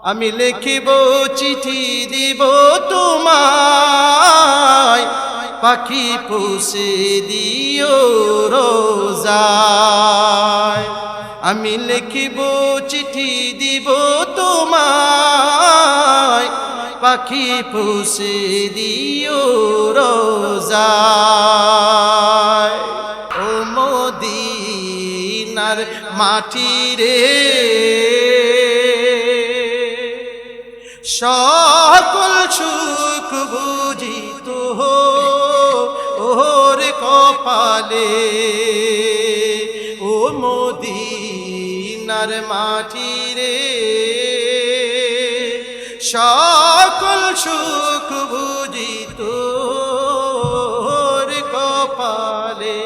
আমি লিখিব চিঠি দিব তোমায়, পাখি পৌঁছে দিও রোজায়। আমি লিখিব চিঠি দিব তোমায়, পাখি পৌঁছে দিও রোজায়। ও মদিনার মাটি রে, সকল সুখ বুঝিত ওর কপালে। ও মদিনার মাটি রে, সকল সুখ বুঝিত ওর কপালে।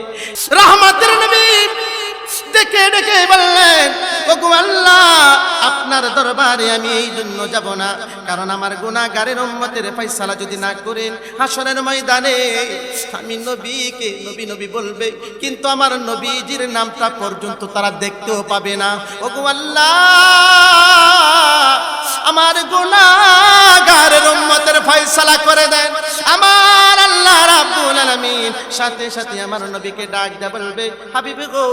রহমতের নবী ডেকে ডেকে বললেন, ওগো আল্লাহ, আপনার দরবারে আমি এই জন্য যাব না, কারণ আমার গুনাহগারের উম্মতের ফয়সালা যদি না করেন হাসরের ময়দানে আমি নবীকে নবী নবী বলবে, কিন্তু আমার নবীজির নামটা পর্যন্ত তারা দেখতেও পাবে না। ওগো আল্লাহ, আমার গুনাহগারের উম্মতের ফয়সালা করে দেন। আমার আল্লাহ রাব্বুল আলামিন সাথে সাথে আমার নবীকে ডাক দিয়ে বলবে, হাবিবে গো,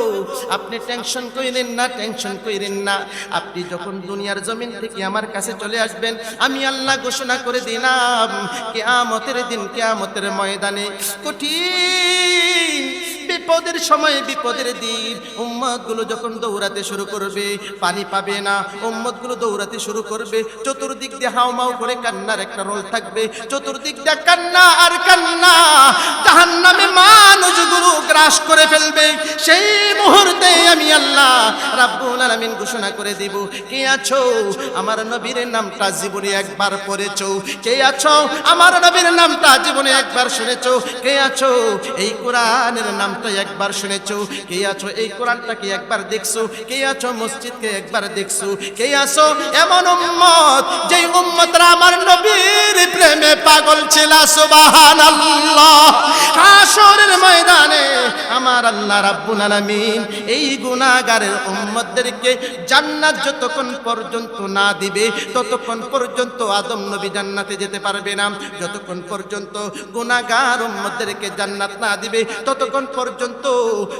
আপনি টেনশন কইরেন না, টেনশন কইরেন না। আপনি যখন দুনিয়ার জমিন থেকে আমার কাছে চলে আসবেন, আমি আল্লাহ ঘোষণা করে দিলাম, কিয়ামতের দিন, কিয়ামতের ময়দানে কঠিন বিপদের সময়, বিপদের দিন উম্মতগুলো যখন দৌড়াতে শুরু করবে, পানি পাবে না, উম্মতগুলো দৌড়াতে শুরু করবে, চতুর্দিক দিয়ে হাউমাউ করে কান্নার একটা রোল থাকবে, চতুর্দিক দিয়ে কান্না আর কান্না, জাহান্নামে মানুষগুলো গ্রাস করে ফেলবে। সেই মুহূর্তে আমি আল্লাহ রাব্বুল আলামিন ঘোষণা করে দেব, কে আছো আমার নবীর নামটা জীবনে একবার পড়েছো? কে আছো আমার নবীর নামটা জীবনে একবার শুনেছো? কে আছো এই কোরআনের নাম একবার শুনেছো? কে আছো এই কোরআনটাকে একবার দেখছো? কে আছো মসজিদকে একবার দেখছো? কে আছো এমন উম্মত যেই উম্মতরা আমার নবীর প্রেমে পাগল ছিল? সুবহানাল্লাহ। হাসরের ময়দানে আমার আল্লাহ রাব্বুল আলামিন এই গুনাহগারের উম্মতদেরকে জান্নাত যতক্ষণ পর্যন্ত না দিবে ততক্ষণ পর্যন্ত আদম নবী জান্নাতে যেতে পারবে না। যতক্ষণ পর্যন্ত গুনাহগার উম্মতদেরকে জান্নাত না দিবে ততক্ষণ পর্যন্ত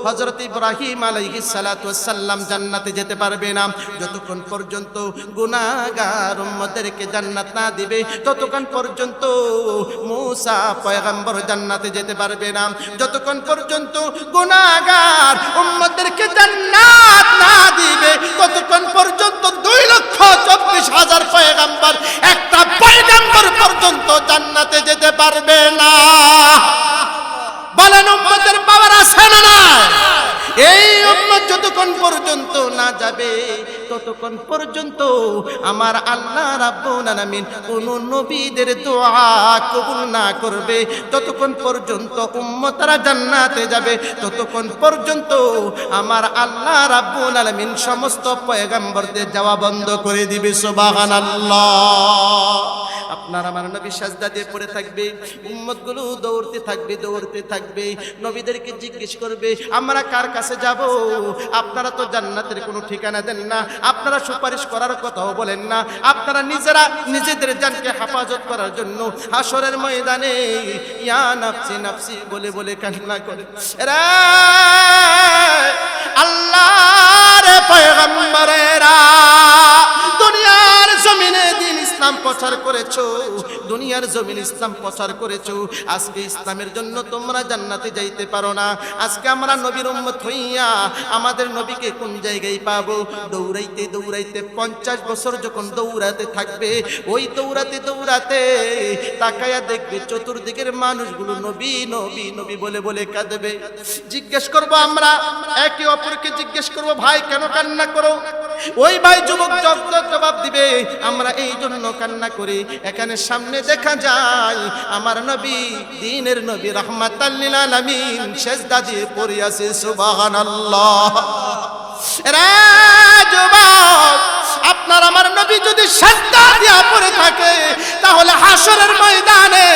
হযরত ইব্রাহিম আলাইহিস সালাতু ওয়াস সালাম জান্নাতে যেতে পারবে না। যতক্ষণ পর্যন্ত গুনাহগার উম্মতদেরকে জান্নাত না দিবে ততক্ষণ পর্যন্ত মূসা পয়গম্বর জান্নাতে যেতে পারবে না। যতক্ষণ পর্যন্ত গুনাহগার উম্মতদেরকে জান্নাত না দিবে ততক্ষণ পর্যন্ত 2,24,000 পয়গম্বর একটা পয়গম্বর পর্যন্ত জান্নাতে যেতে পারবে না। বলেন উম্মতের পাওয়ার আছে না না? এই উম্মত যতক্ষণ পর্যন্ত না যাবে ততক্ষণ পর্যন্ত আমার আল্লাহ রাব্বুল আলামিন কোন নবীদের দোয়া কবুল না করবে। ততক্ষণ পর্যন্ত উম্মতরা জান্নাতে যাবে, ততক্ষণ পর্যন্ত আমার আল্লাহ রাব্বুল আলামিন সমস্ত পয়গম্বরদের যাওয়া বন্ধ করে দিবে। সুবহানাল্লাহ। আপনার আমার নবী সাজদা দিয়ে পড়ে থাকবে, উম্মতগুলো দৌড়তে থাকবে, দৌড়তে থাকবে, নবীদেরকে জিজ্ঞেস করবে, আমরা কার কাছে যাব? আপনারা তো জান্নাতের কোনো ঠিকানা দেন না, আপনারা সুপারিশ করার কথাও বলেন না, আপনারা নিজেরা নিজেদের জানকে হেফাজত করার জন্য হাসরের ময়দানে ইয়া নাফসি নাফসি বলে বলে কান্না করে। রে আল্লাহর পয়গম্বরেরা, দুনিয়ার জমিনে দিন ইসলাম প্রচার করেছো, দুনিয়ার জমিন ইসলাম প্রচার করেছো, আজকে ইসলামের জন্য তোমরা জান্নাতে যাইতে পারো না। আজকে আমরা নবীর উম্মত হইয়া আমাদের নবীকে কোন জায়গায় পাবো? দৌড়াইতে দৌড়াইতে 50 বছর যখন দৌড়াতে থাকবে, ওই দৌড়াতে দৌড়াতে তাকায়া দেখবে চতুর্দিকের মানুষগুলো নবী নবী নবী বলে বলে কাঁদবে। জিজ্ঞেস করবো আমরা, একে অপরকে জিজ্ঞেস করবো, ভাই কেন কান্না করো? ওই ভাই যুবক জবাব দিবে, আমরা এই জন্য কান্না করি, এখানে সামনে দেখা যায় আমার নবী, দ্বীনের নবী, রাহমাতাল লিল আলামিন সিজদা দিয়ে পড়ে আছে। সুবহানাল্লাহ। রে যুবক, আপনার আমার নবী যদি সিজদা দিয়ে পড়ে থাকে তাহলে হাসরের ময়দানে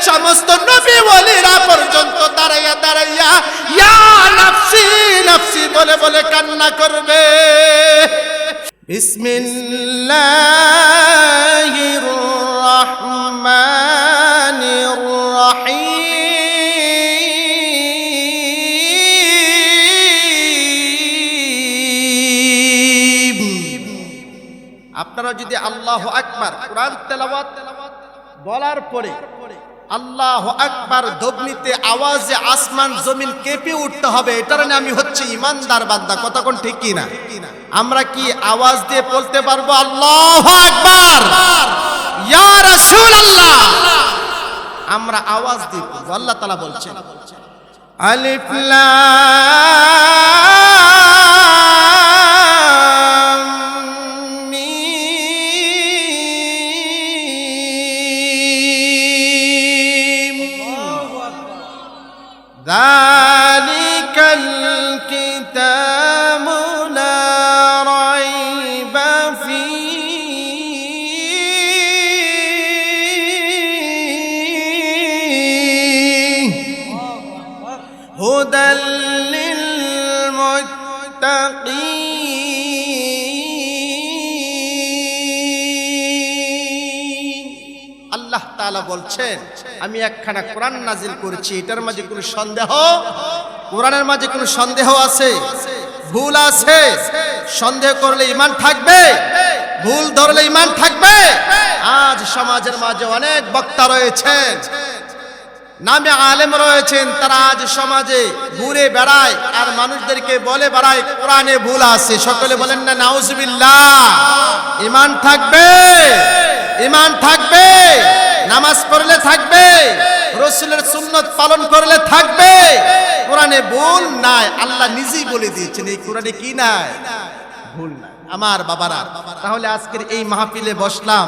সমস্ত নবী ওলিরা পর্যন্ত দাঁড়াইয়া দাঁড়াইয়া ইয়া নাফসি নাফসি বলে বলে কান্না করবে। বিসমিল্লাহির রহমানির রহিম। আপনারা যদি আল্লাহু আকবার কোরআন তেলাওয়াত বলার পরে আল্লাহু আকবার ধ্বনিতে আওয়াজে আসমান জমিন কেঁপে উঠতে হবে, এটার আমি হচ্ছে ইমানদার বান্দা। কথা কোন ঠিক কি না? আমরা কি আওয়াজ দিয়ে বলতে পারবো আল্লাহু আকবার, ইয়া রাসূলুল্লাহ? আমরা আওয়াজ দিয়ে বলবো। আল্লাহ তাআলা বলছেন আলিফ লাম মিম যালিকাল কিতাবু লা রাইবা ফীহি হুদাল লিল মুত্তাকিন। আল্লাহ তাআলা বলছেন আমি একখানা কোরআন নাজিল করেছি, এটার মাঝে কোনো সন্দেহ, কোরআনের মাঝে কোনো সন্দেহ আছে? ভুল আছে? সন্দেহ করলে ঈমান থাকবে, ভুল ধরলে ঈমান থাকবে। আজ সমাজের মাঝে অনেক বক্তা রয়েছেন, নামে আলেম রয়েছেন, তারা আজ সমাজে ঘুরে বেড়ায় আর মানুষদেরকে বলে বেড়ায় কোরআনে ভুল আছে। সকলে বলেন না নাউজুবিল্লাহ। ঈমান থাকবে, ঈমান থাকবে, নামাজ পড়লে থাকবে, রাসূলের সুন্নাত পালন করলে থাকবে। কোরআনে ভুল নাই, আল্লাহ নিজেই বলে দিয়েছেন এই কোরআনে কি নাই? ভুল নাই। আমার বাবারা, তাহলে আজকের এই মাহফিলে বসলাম,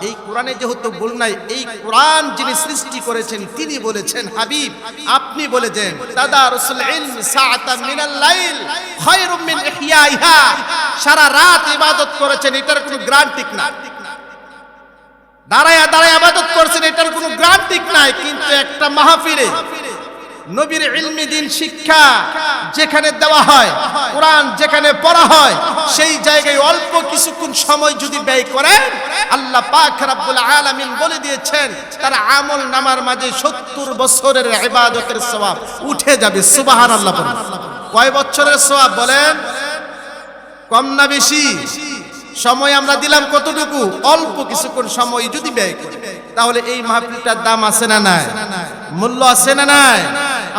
এই কোরআনে যেহেতু ভুল নাই, এই কোরআন যিনি সৃষ্টি করেছেন তিনি বলেছেন হাবিব আপনি বলে দেন তাদারুসুল ইলম সাআতাম মিনাল লাইল খায়রুম মিন ইহইয়াইহা। সারা রাত ইবাদত করেছেন, এটার কোনো গ্যারান্টি না। দাঁড়ায়া দাঁড়ায়া ইবাদত করেছেন, এটার কোনো গ্যারান্টি নাই। কিন্তু একটা মাহফিলে নবীর ইলমি দিন শিক্ষা যেখানে দেওয়া হয়, কোরআন যেখানে পড়া হয়, সেই জায়গায় অল্প কিছুক্ষণ সময় যদি ব্যয় করেন, আল্লাহ পাক রব্বুল আলামিন বলে দিয়েছেন তার আমল নামার মাঝে 70 বছরের ইবাদতের সওয়াব উঠে যাবে। সুবহানাল্লাহ বলেন। কয় বছরের সওয়াব বলেন? কম না বেশি? সময় আমরা দিলাম কতটুকু? অল্প কিছুক্ষণ সময় যদি ব্যয় করি, তাহলে এই মাহফিলটার দাম আছে না নাই? মূল্য আছে না নাই?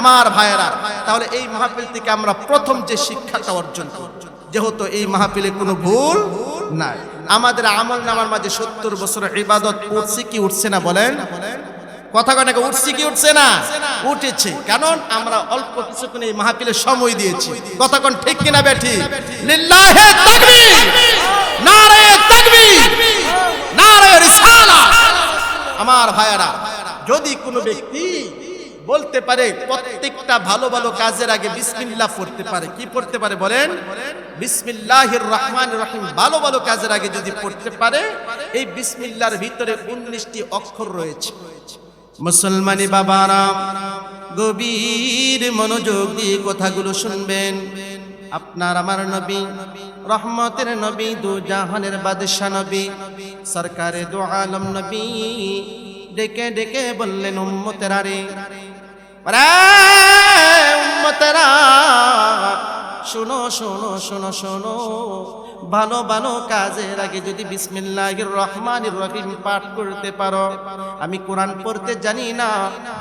আমার ভাইয়েরা, তাহলে এই মাহফিল থেকে আমরা প্রথম যে শিক্ষাটা অর্জন করব, যেহেতু এই মাহফিলে কোনো ভুল নাই, আমাদের আমল নামার মাঝে 70 বছরের ইবাদত উঠছে কি উঠছে না বলেন? কথা কয় উঠছে কি উঠছে না? উঠেছে। কারণ আমরা অল্প কিছুক্ষণ এই মাহফিলে সময় দিয়েছি। কথা কোন ঠিক কিনা বেঠি? লিল্লাহি তাকবীর, নারে তাকবীর, নারে রিসালাত। আমার ভাইয়েরা, যদি কোনো ব্যক্তি বলতে পারে প্রত্যেকটা ভালো ভালো কাজের আগে বিসমিল্লাহ পড়তে পারে, কি পড়তে পারে বলেন? বিসমিল্লাহির রহমানির রহিম ভালো ভালো কাজের আগে যদি পড়তে পারে, এই বিসমিল্লাহর ভিতরে 19টি অক্ষর রয়েছে। মুসলমানি বাবারা, গভীর মনোযোগ দিয়ে কথাগুলো শুনবেন। আপনার আমার নবী, রহমতের নবী, দু জাহানের বাদশা নবী, সরকারে দু আলম নবী ডেকে ডেকে বললেন উম্মতেরা রে, উম্মতেরা শোনো শোনো শোনো শোনো, ভালো ভালো কাজের আগে যদি বিসমিল্লাহির রহমানির রহিম পাঠ করতে পারো। আমি কোরআন পড়তে জানি না,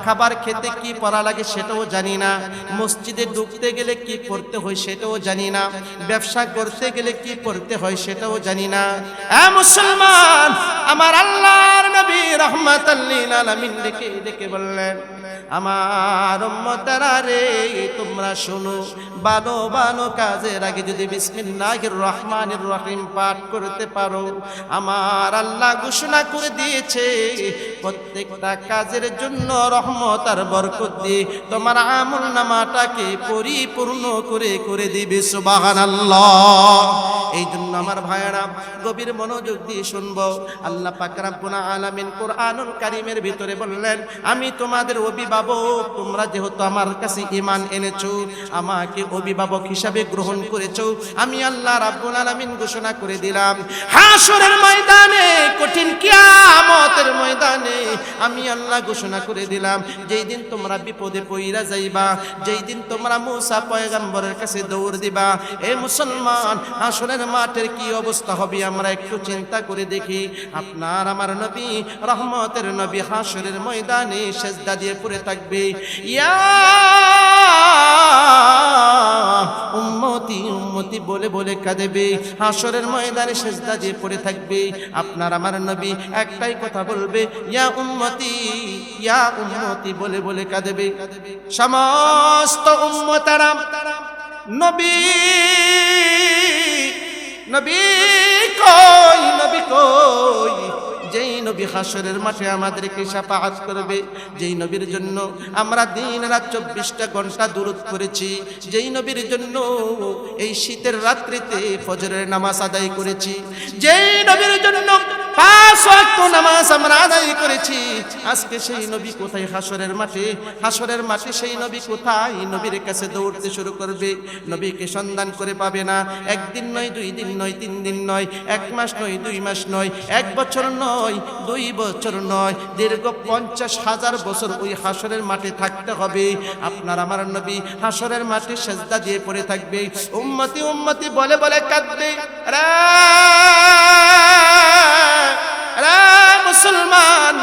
খাবার খেতে কি পড়া লাগে সেটাও জানি না, মসজিদে ঢুকতে গেলে কি পড়তে হয় সেটাও জানি না, ব্যবসা করতে গেলে কি পড়তে হয় সেটাও জানি না। মুসলমান, আমার আল্লাহর নবী রাহমাতাল লিল আলামিন ডেকে ডেকে বললেন, আমার উম্মতেরা রে, তোমরা শোনো, ভালো ভালো কাজের আগে যদি বিসমিল্লাহির রহমানির রহিম পাঠ করতে পারো, আমার আল্লাহ ঘোষণা করে দিয়েছে প্রত্যেকটা কাজের জন্য রহমত আর বরকত দিয়ে তোমার আমলনামাটাকে পরিপূর্ণ করে দিবে সুবহানাল্লাহ। এই জন্য আমার ভাইয়েরা গভীর মনোযোগ দিয়ে শুনবো। আল্লাহ পাক রব্বুল আলামিন কোরআনুল কারীমের ভিতরে বললেন, আমি তোমাদের অভিভাবক, তোমরা যেহেতু আমার কাছে ঈমান এনেছো, আমাকে অভিভাবক হিসাবে গ্রহণ করেছো, আমি আল্লাহ রাব্বুল আলামিন ঘোষণা করে দিলাম হাশরের ময়দানে, কঠিন কিয়ামতের ময়দানে আমি আল্লাহ ঘোষণা করে দিলাম, যেই দিন তোমরা বিপদে পইরা যাইবা, যেই দিন তোমরা মুসা পয়গম্বরের কাছে দৌড় দিবা, এ মুসলমান হাশরের মাঠের কি অবস্থা হবে আমরা একটু চিন্তা করে দেখি। আপনার আমার নবী, রহমতের নবী হাশরের ময়দানে সেজদা দিয়ে পড়ে থাকবে, ইয়া উম্মতি উম্মতি বলে বলে কাঁদবে, হাশরের ময়দানে সেজদা দিয়ে পড়ে থাকবে। আপনার আমার নবী একটাই কথা বলবে, ইয়া উম্মতি বলে বলে কাঁদবে। সমস্ত উম্মতারা নবী নবী কই, নবী কই, যেই নবী হাশরের মাঠে আমাদেরকে শাফাআত করবে, যেই নবীর জন্য আমরা দিন রাত 24টা ঘন্টা দুরূদ করেছি, যেই নবীর জন্য এই শীতের রাত্রিতে ফজরের নামাজ আদায় করেছি, যেই নবীর জন্য 5 ওয়াক্ত নামাজ আমরা আদায় করেছি, আজকে সেই নবী কোথায়? হাশরের মাঠে। হাশরের মাঠে সেই নবী কোথায়? নবীর কাছে দৌড়তে শুরু করবে, নবীকে সন্ধান করে পাবে না। একদিন নয়, 2 দিন নয়, 3 দিন নয়, 1 মাস নয়, 2 মাস নয়, 1 বছর নয়, 2 বছর নয়, দীর্ঘ 50,000 বছর ওই হাশরের মাঠে থাকতে হবে। আপনার আমার নবী হাশরের মাঠে সেজদা দিয়ে পড়ে থাকবে, উম্মতি উম্মতি বলে বলে কাঁদবে। মুসলমান,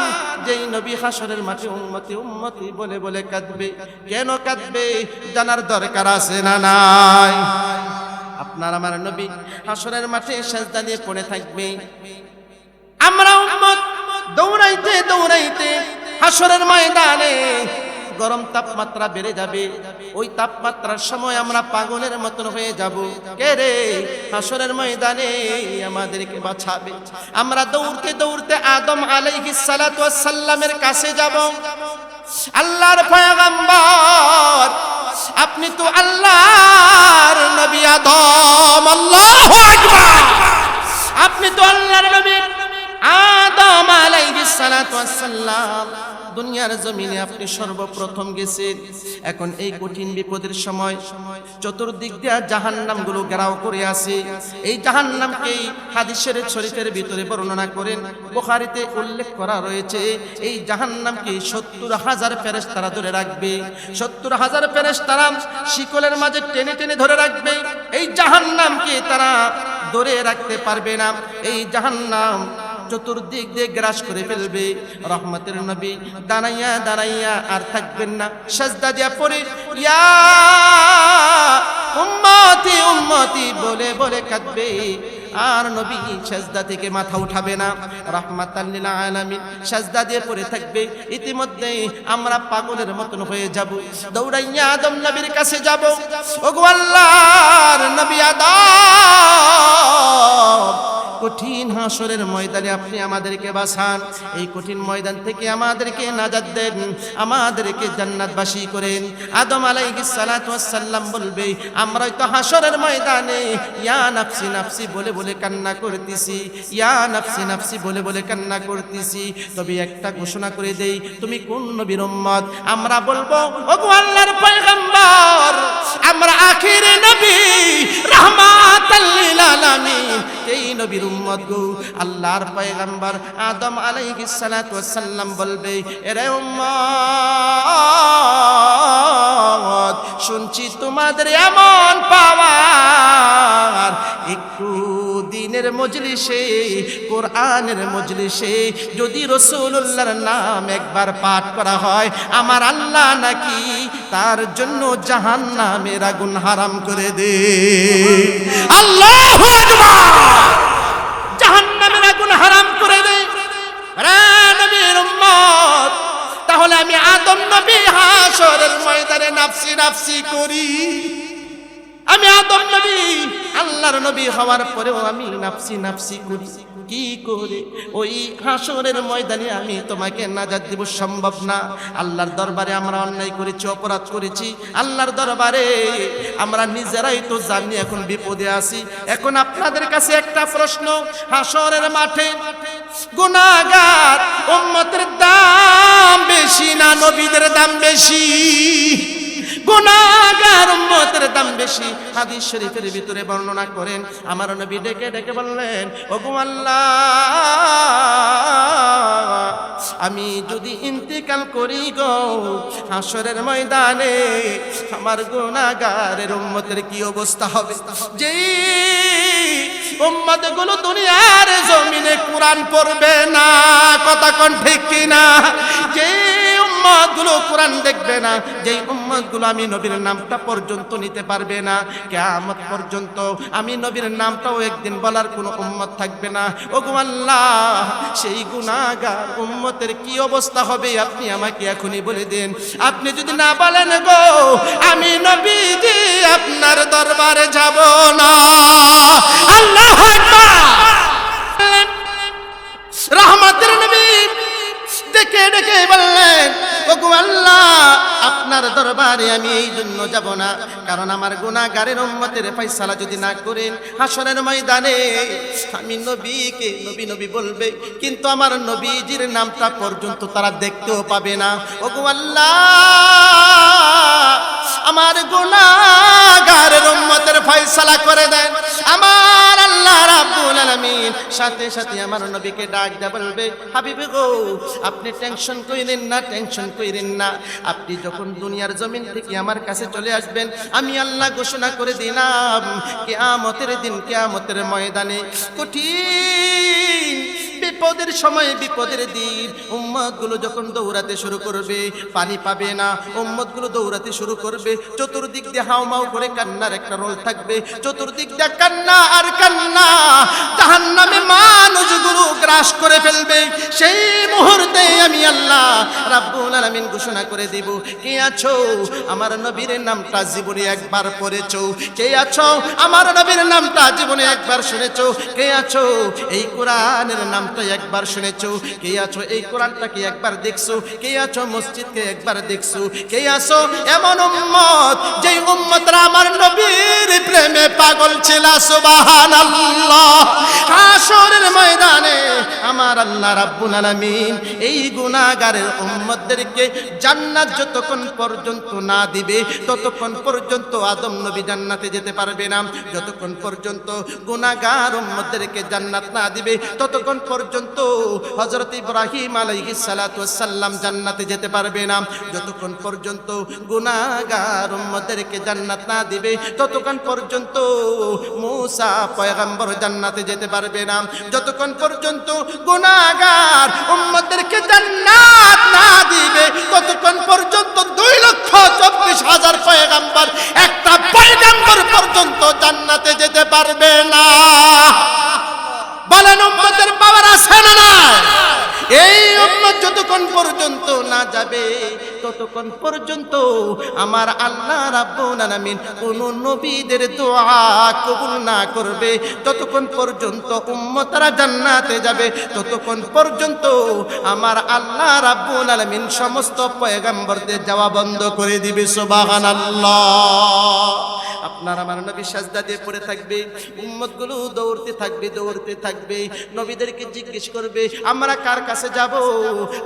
যেই নবী হাশরের মাঠে উম্মতি উম্মতি বলে বলে কাঁদবে, কেন কাঁদবে জানার দরকার আছে না নাই? আপনার আমার নবী হাশরের মাঠে সেজদা দিয়ে পড়ে থাকবে, আমরা উম্মত দৌড়াইতে দৌড়াইতে হাশরের ময়দানে গরম তাপমাত্রা বেড়ে যাবে। ওই তাপমাত্রার সময় আমরা পাগলের মতন হয়ে যাব। কে রে হাশরের ময়দানে আমাদেরকে বাঁচাবে? আমরা দৌড়তে দৌড়তে আদম আলাইহিস সালাতু ওয়াস সালামের কাছে যাব। আল্লাহর পয়গম্বর, আপনি তো আল্লাহর নবী আদম, আল্লাহু আকবার, আপনি তো আল্লাহর নবী আদম আলাইহিস সালাতু ওয়াস সালাম, দুনিয়ার জমিনে আপনি সর্বপ্রথম গেছেন। এখন এই কঠিন বিপদের সময় চতুর্দিক দিয়ে জাহান্নামগুলো ঘেরাও করে আছে। এই জাহান্নামকে হাদিসের শরীফের ভিতরে বর্ণনা করেন, বুখারীতে উল্লেখ করা রয়েছে, এই জাহান্নামকে 70,000 ফেরেশতারা ধরে রাখবে। 70,000 ফেরেশতারা শিকলের মাঝে টেনে টেনে ধরে রাখবে। এই জাহান্নামকে তারা ধরে রাখতে পারবে না। এই জাহান্নাম চতুর্দিক দিয়ে গ্রাস করে ফেলবে। রহমতের নবী দাঁড়াইয়া দাঁড়াইয়া আর থাকবেন না, সেজদা দিয়া পড়ে ইয়া উম্মতি উম্মতি বলে বলে কাঁদবে। আর নবী সেজদা থেকে মাথা উঠাবে না, রাহমাতাল লিল আলামিন সেজদা দিয়ে পড়ে থাকবে। ইতিমধ্যে আমরা পাগলের মতন হয়ে যাব, দৌড়াইয়া আদম নবীর কাছে যাব। ওগো আল্লাহর নবী আদম, কঠিন হাশরের ময়দানে আপনি আমাদেরকে বাঁচান, এই কঠিন ময়দান থেকে আমাদেরকে নাজাত দেন, আমাদেরকে জান্নাতবাসী করেন। আদম আলাইহিস সালাতু ওয়াস সালাম বলবে, আমরাই তো হাশরের ময়দানে ইয়া নাফসি নাফসি বলে বলে কান্না করতেছি, ইয়া নাফসি নাফসি বলে বলে কান্না করতেছি। তবে একটা ঘোষণা করে দেই, তুমি কোন নবীর উম্মত? আমরা বলবো, ওগো আল্লাহর পয়গম্বর, আমরা আখির নবী রাহমাতাল লিল আলামিন, এই নবীর উম্মত গো। আল্লাহর পয়গম্বর আদম আলাইহিস সালাতু ওয়াস সালাম বলবে, এরে উম্মত, শুনছি তোমাদের এমন পাওয়ার, একটু দিনের মজলিসে, কোরআনের মজলিসে যদি রাসূলুল্লাহর নাম একবার পাঠ করা হয়, আমার আল্লাহ নাকি তার জন্য জাহান্নামের আগুন হারাম করে দে। আল্লাহু আকবার, জাহান্নামের আগুন হারাম করে দে। রে নবীর উম্মত, তাহলে আমি আদম নবী হাশরের ময়দানে নাফসি নাফসি করি, আমি আদম নবী, আল্লাহর নবী হওয়ার পরেও আমি নাফসি নাফসি করি। কি করে ওই হাসরের ময়দানে আমি তোমাকে নাজাত দিব? সম্ভব না। আল্লাহর দরবারে আমরা অন্যায় করেছি, অপরাধ করেছি। আল্লাহর দরবারে আমরা নিজেরাই তো জানি এখন বিপদে আছি। এখন আপনাদের কাছে একটা প্রশ্ন, হাসরের মাঠে গুনাহগার উম্মতের দাম বেশি না নবীদের দাম বেশি? গুনাহগার উম্মতের দাম বেশি। হাদিস শরীফের ভিতরে বর্ণনা করেন, আমার নবী ডেকে ডেকে বললেন, ওগো আল্লাহ, আমি যদি ইন্তিকাল করি গো হাসরের ময়দানে, আমার গুনাহগারের উম্মতের কি অবস্থা হবে? যেই উম্মতগুলো দুনিয়ার জমিনে কোরআন পড়বে না, কথা কোন ঠিক কিনা? যেই উম্মতগুলো কোরআন দেখবে না, যেই উম্মতগুলো আমি নবীর নামটা পর্যন্ত নিতে পারবে না, কিয়ামত পর্যন্ত আমি নবীর নামটাও একদিন বলার কোনো উম্মত থাকবে না। ওগো আল্লাহ, সেই গুনাহগার উম্মতের কি অবস্থা হবে আপনি আমাকে এখনই বলে দেন। আপনি যদি না বলেন গো, আমি নবীজি আপনার দরবারে যাব না। আল্লাহু আকবার। রহমতের নবী ডেকে ডেকে বললেন, ওগো আল্লাহ, আপনার দরবারে আমি এই জন্য যাব না, কারণ আমার গুনাহগারের উম্মতের ফয়সালা যদি না করেন হাসরের ময়দানে, আমি নবীকে নবী নবী বলবে, কিন্তু আমার নবীজির নামটা পর্যন্ত তারা দেখতেও পাবে না। ওগো আল্লাহ, আমার গুনাহগারের উম্মতের ফয়সালা করে দেন। আমার আল্লাহ রাব্বুল আলামিন সাথে সাথে আমার নবীকে ডাক দিয়ে বলবে, হাবিবে গো, আপনি টেনশন কইরেন না, টেনশন কইরেন না। আপনি যখন দুনিয়ার জমিন থেকে আমার কাছে চলে আসবেন, আমি আল্লাহ ঘোষণা করে দিলাম, কিয়ামতের দিন, কিয়ামতের ময়দানে কঠিন বিপদের সময়, বিপদের দিন উম্মতগুলো যখন দৌড়াতে শুরু করবে, পানি পাবে না, উম্মতগুলো দৌড়াতে শুরু করবে, চতুর্দিক দিয়ে হাউমাউ করে কান্নার একটা রোল থাকবে, চতুর্দিক দিয়ে কান্না আর কান্না, জাহান্নামে মানুষগুলো গ্রাস করে ফেলবে। সেই মুহূর্তে আমি আল্লাহ রাব্বুল আলামিন ঘোষণা করে দেব, কে আছো আমার নবীর নামটা জীবনে একবার পড়েছো? কে আছো আমার নবীর নামটা জীবনে একবার শুনেছো? কে আছো এই কোরআনের নাম একবার শুনেছো? কে আছো এই কোরআনটাকে একবার দেখছো? কে আছো মসজিদকে একবার দেখছো? কে আছো এমন উম্মত যেই উম্মতরা আমার নবীর প্রেমে পাগল ছিল? সুবহানাল্লাহ। হাসরের ময়দানে আমার আল্লাহ রাব্বুল আলামিন এই গুনাহগারের উম্মতদেরকে জান্নাত যতক্ষণ পর্যন্ত না দিবে, ততক্ষণ পর্যন্ত আদম নবী জান্নাতে যেতে পারবে না। যতক্ষণ পর্যন্ত গুনাহগার উম্মতদেরকে জান্নাত না দিবে, ততক্ষণ পর্যন্ত হযরত ইব্রাহিম আলাইহিস সালাতু ওয়াস সালাম জান্নাতে যেতে পারবে না। যতক্ষণ পর্যন্ত গুনাহগার উম্মতদেরকে জান্নাত না দিবে, ততক্ষণ পর্যন্ত মূসা পয়গম্বর জান্নাতে যেতে পারবে না। যতক্ষণ পর্যন্ত গুনাহগার উম্মতদেরকে জান্নাত না দিবে, ততক্ষণ পর্যন্ত 2,24,000 পয়গম্বর একটা পয়গম্বর পর্যন্ত জান্নাতে যেতে পারবে না। বলেন উম্মতের পাওয়ার আছে না না? এই উম্মত যতক্ষণ পর্যন্ত না যাবে, ততক্ষণ পর্যন্ত আমার আল্লাহ রাব্বুল আলামিন কোন নবীদের দোয়া কবুল না করবে। ততক্ষণ পর্যন্ত উম্মতরা জান্নাতে যাবে, ততক্ষণ পর্যন্ত আমার আল্লাহ রাব্বুল আলামিন সমস্ত পয়গম্বরদের যাওয়া বন্ধ করে দিবে। সুবহানাল্লাহ। আপনার আমার নবী সাজদা দিয়ে পড়ে থাকবে, উম্মতগুলো দৌড়তে থাকবে, দৌড়তে থাকবে, নবীদেরকে জিজ্ঞেস করবে, আমরা কার কাছে যাব?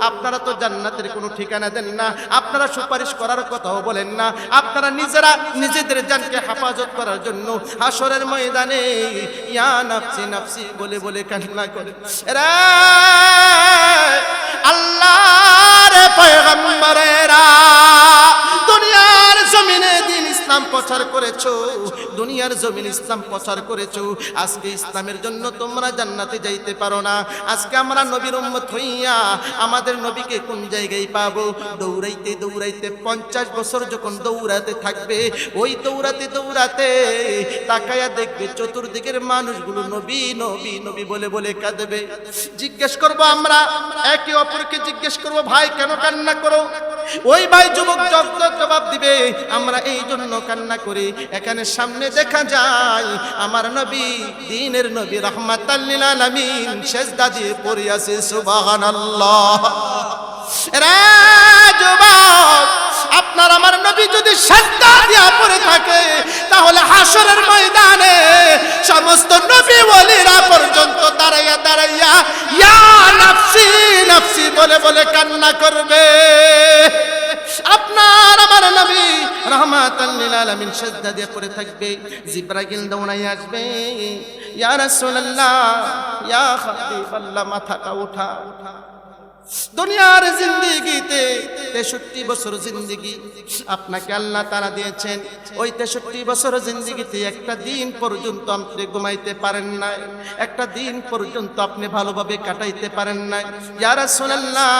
আপনারা তো জান্নাতের কোনো ঠিকানা দেন না, আপনারা সুপারিশ করার কথাও বলেন না, আপনারা নিজেরা নিজেদের জানকে হেফাজত করার জন্য হাসরের ময়দানে ইয়া নাফসি নাফসি বলে বলে কান্না করে। রে আল্লাহর পয়গম্বরেরা, দুনিয়ার জমিনে দিন ইসলাম প্রচার করেছো, দুনিয়ার জমিন ইসলাম প্রচার করেছো, আজকে ইসলামের জন্য তোমরা জান্নাতে যাইতে পারো না। আজকে আমরা নবীর উম্মত হইয়া আমাদের নবীকে কোন জায়গায় পাবো? দৌড়াইতে দৌড়াইতে 50 বছর যখন দৌড়াতে থাকবে, ওই দৌড়াতে দৌড়াতে তাকায়া দেখবে চতুর্দিকের মানুষগুলো নবী নবী নবী বলে বলে কাঁদবে। জিজ্ঞেস করবো আমরা, একে অপরকে জিজ্ঞেস করবো, ভাই কেন কান্না করো? ওই ভাই যুবক জবাব দিবে, আমরা এই জন্য কান্না করি, এখানে সামনে দেখা যায় আমার নবী, দ্বীনের নবী রাহমাতাল লিল আলামিন সিজদা দিয়ে পড়ে আছে। সুবহানাল্লাহ। রে যুবক, আপনার আমার নবী যদি সিজদা দিয়ে পড়ে থাকে, তাহলে হাসরের ময়দানে সমস্ত নবী ওলিরা পর্যন্ত দাঁড়াইয়া দাঁড়াইয়া ইয়া নাফসি নাফসি বলে বলে কান্না করবে। আপনার আমার নবী রাহমাতাল লিল আলামিন সিজদা দিয়ে পড়ে থাকবে, জিবরাইল দৌড়াইয়া আসবে, ইয়া রাসূলুল্লাহ, ইয়া হাবিবাল্লাহ, মাথাটা উঠা। দুনিয়ার জিন্দেগিতে 63 বছর জিন্দেগি আপনাকে আল্লাহ তাআলা দিয়েছেন। ওই 63 বছর জিন্দেগিতে একটা দিন পর্যন্ত আপনি ঘুমাইতে পারেন না, একটা দিন পর্যন্ত আপনি ভালোভাবে কাটাইতে পারেন না। ইয়া রাসূলুল্লাহ,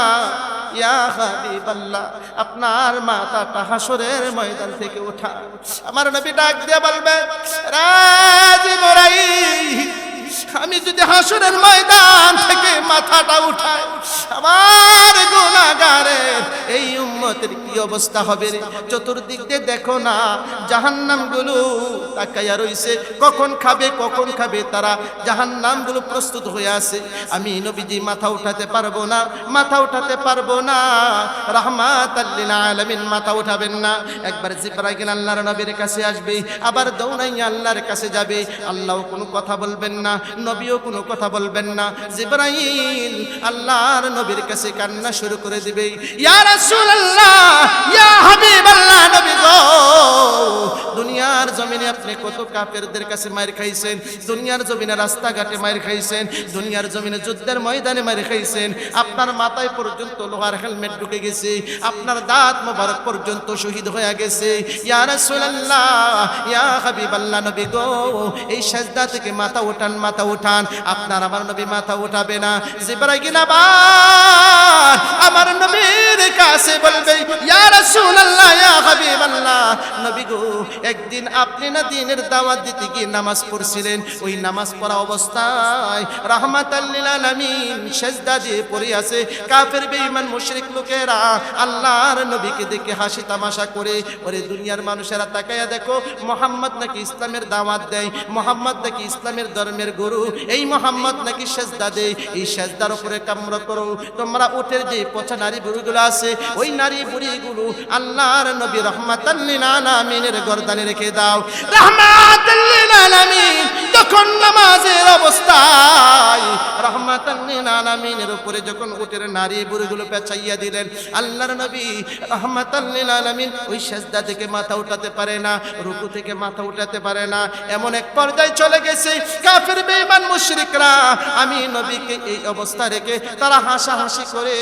ইয়া হাবিবাল্লাহ, আপনার মাথাটা হাসরের ময়দান থেকে ওঠা। আমার নবী ডাক দিয়ে বলবে, জিবরাইল, আমি যদি হাসরের ময়দান থেকে মাথাটা উঠাই, আমার গুনাহগারের এই উম্মতের কি অবস্থা হবে রে? চতুর্দিক দিয়ে দেখো না, জাহান্নামগুলো তাকায়া রইছে, কখন খাবে কখন খাবে, তারা জাহান্নামগুলো প্রস্তুত হয়ে আছে। আমি নবীজি মাথা উঠাতে পারবো না, মাথা উঠাতে পারবো না। রাহমাতাল লিল আলামিন মাথা উঠাবেন না। একবার জিবরাইল আল্লাহর নবীর কাছে আসবে, আবার দৌড়াইয়া আল্লাহর কাছে যাবে। আল্লাহও কোনো কথা বলবেন না, নবীও কোনো কথা বলবেন না। জিবরাইল আল্লাহর নবীর কাছে কান্না শুরু করে দিবে, ইয়া রাসূলুল্লাহ, ইয়া হাবিবাল্লাহ, নবী গো, দুনিয়ার জমিনে আপনি কত কাফেরদের কাছে মার খাইছেন, দুনিয়ার জমিনে রাস্তাঘাটে মার খাইছেন, দুনিয়ার জমিনে যুদ্ধের ময়দানে মার খাইছেন, আপনার মাথায় পর্যন্ত লোহার হেলমেট ঢুকে গেছে, আপনার দাঁত মোবারক পর্যন্ত শহীদ হয়ে গেছে। ইয়া রাসূলুল্লাহ, ইয়া হাবিবাল্লাহ, নবী গো, এই সিজদা থেকে মাথা উঠান, মাথা উঠান। আপনার আমার নবী মাথা উঠাবে না। জিবরাইল আবার আমার নবীর কাছে বলবে, ইয়া রাসূলুল্লাহ, ইয়া হাবিবাল্লাহ, নবী গো, একদিন আপনি না দ্বীনের দাওয়াত দিতে গিয়ে নামাজ পড়ছিলেন, ওই নামাজ পড়া অবস্থায় রাহমাতাল লিল আলামিন সিজদা দিয়ে পড়ে আছে। কাফের বেঈমান মুশরিক লোকেরা আল্লাহর নবীকে দেখে হাসি তামাশা করে, ওরে দুনিয়ার মানুষেরা তাকায়া দেখো, মুহাম্মদ নাকি ইসলামের দাওয়াত দেয়, মুহাম্মদ নাকি ইসলামের ধর্মের গুরু, এই মুহাম্মদ নাকি সিজদা দেয়, এই সিজদার উপরে কামড় করো। তোমরা উটের যে পচা নারী বুড়িগুলো আছে, ওই নারী বুড়িগুলো আল্লাহর নবী রাহমাতাল লিল আলামিনের গর্দানে রেখে দাও। রাহমাতাল লিল আলামিন তখন নামাজের অবস্থায় রাহমাতাল লিল আলামিনের উপরে যখন উটের নারী বুড়িগুলো পেঁচাইয়া দিলেন, আল্লাহর নবী রাহমাতাল লিল আলামিন ওই সিজদা থেকে মাথা উঠাতে পারে না, রুকু থেকে মাথা উঠাতে পারে না। এমন এক পর্যায়ে চলে গেছে, কাফের বেঈমান মুশরিকরা আমি নবীকে এই অবস্থা রেখে তারা হাসাহাসি করে,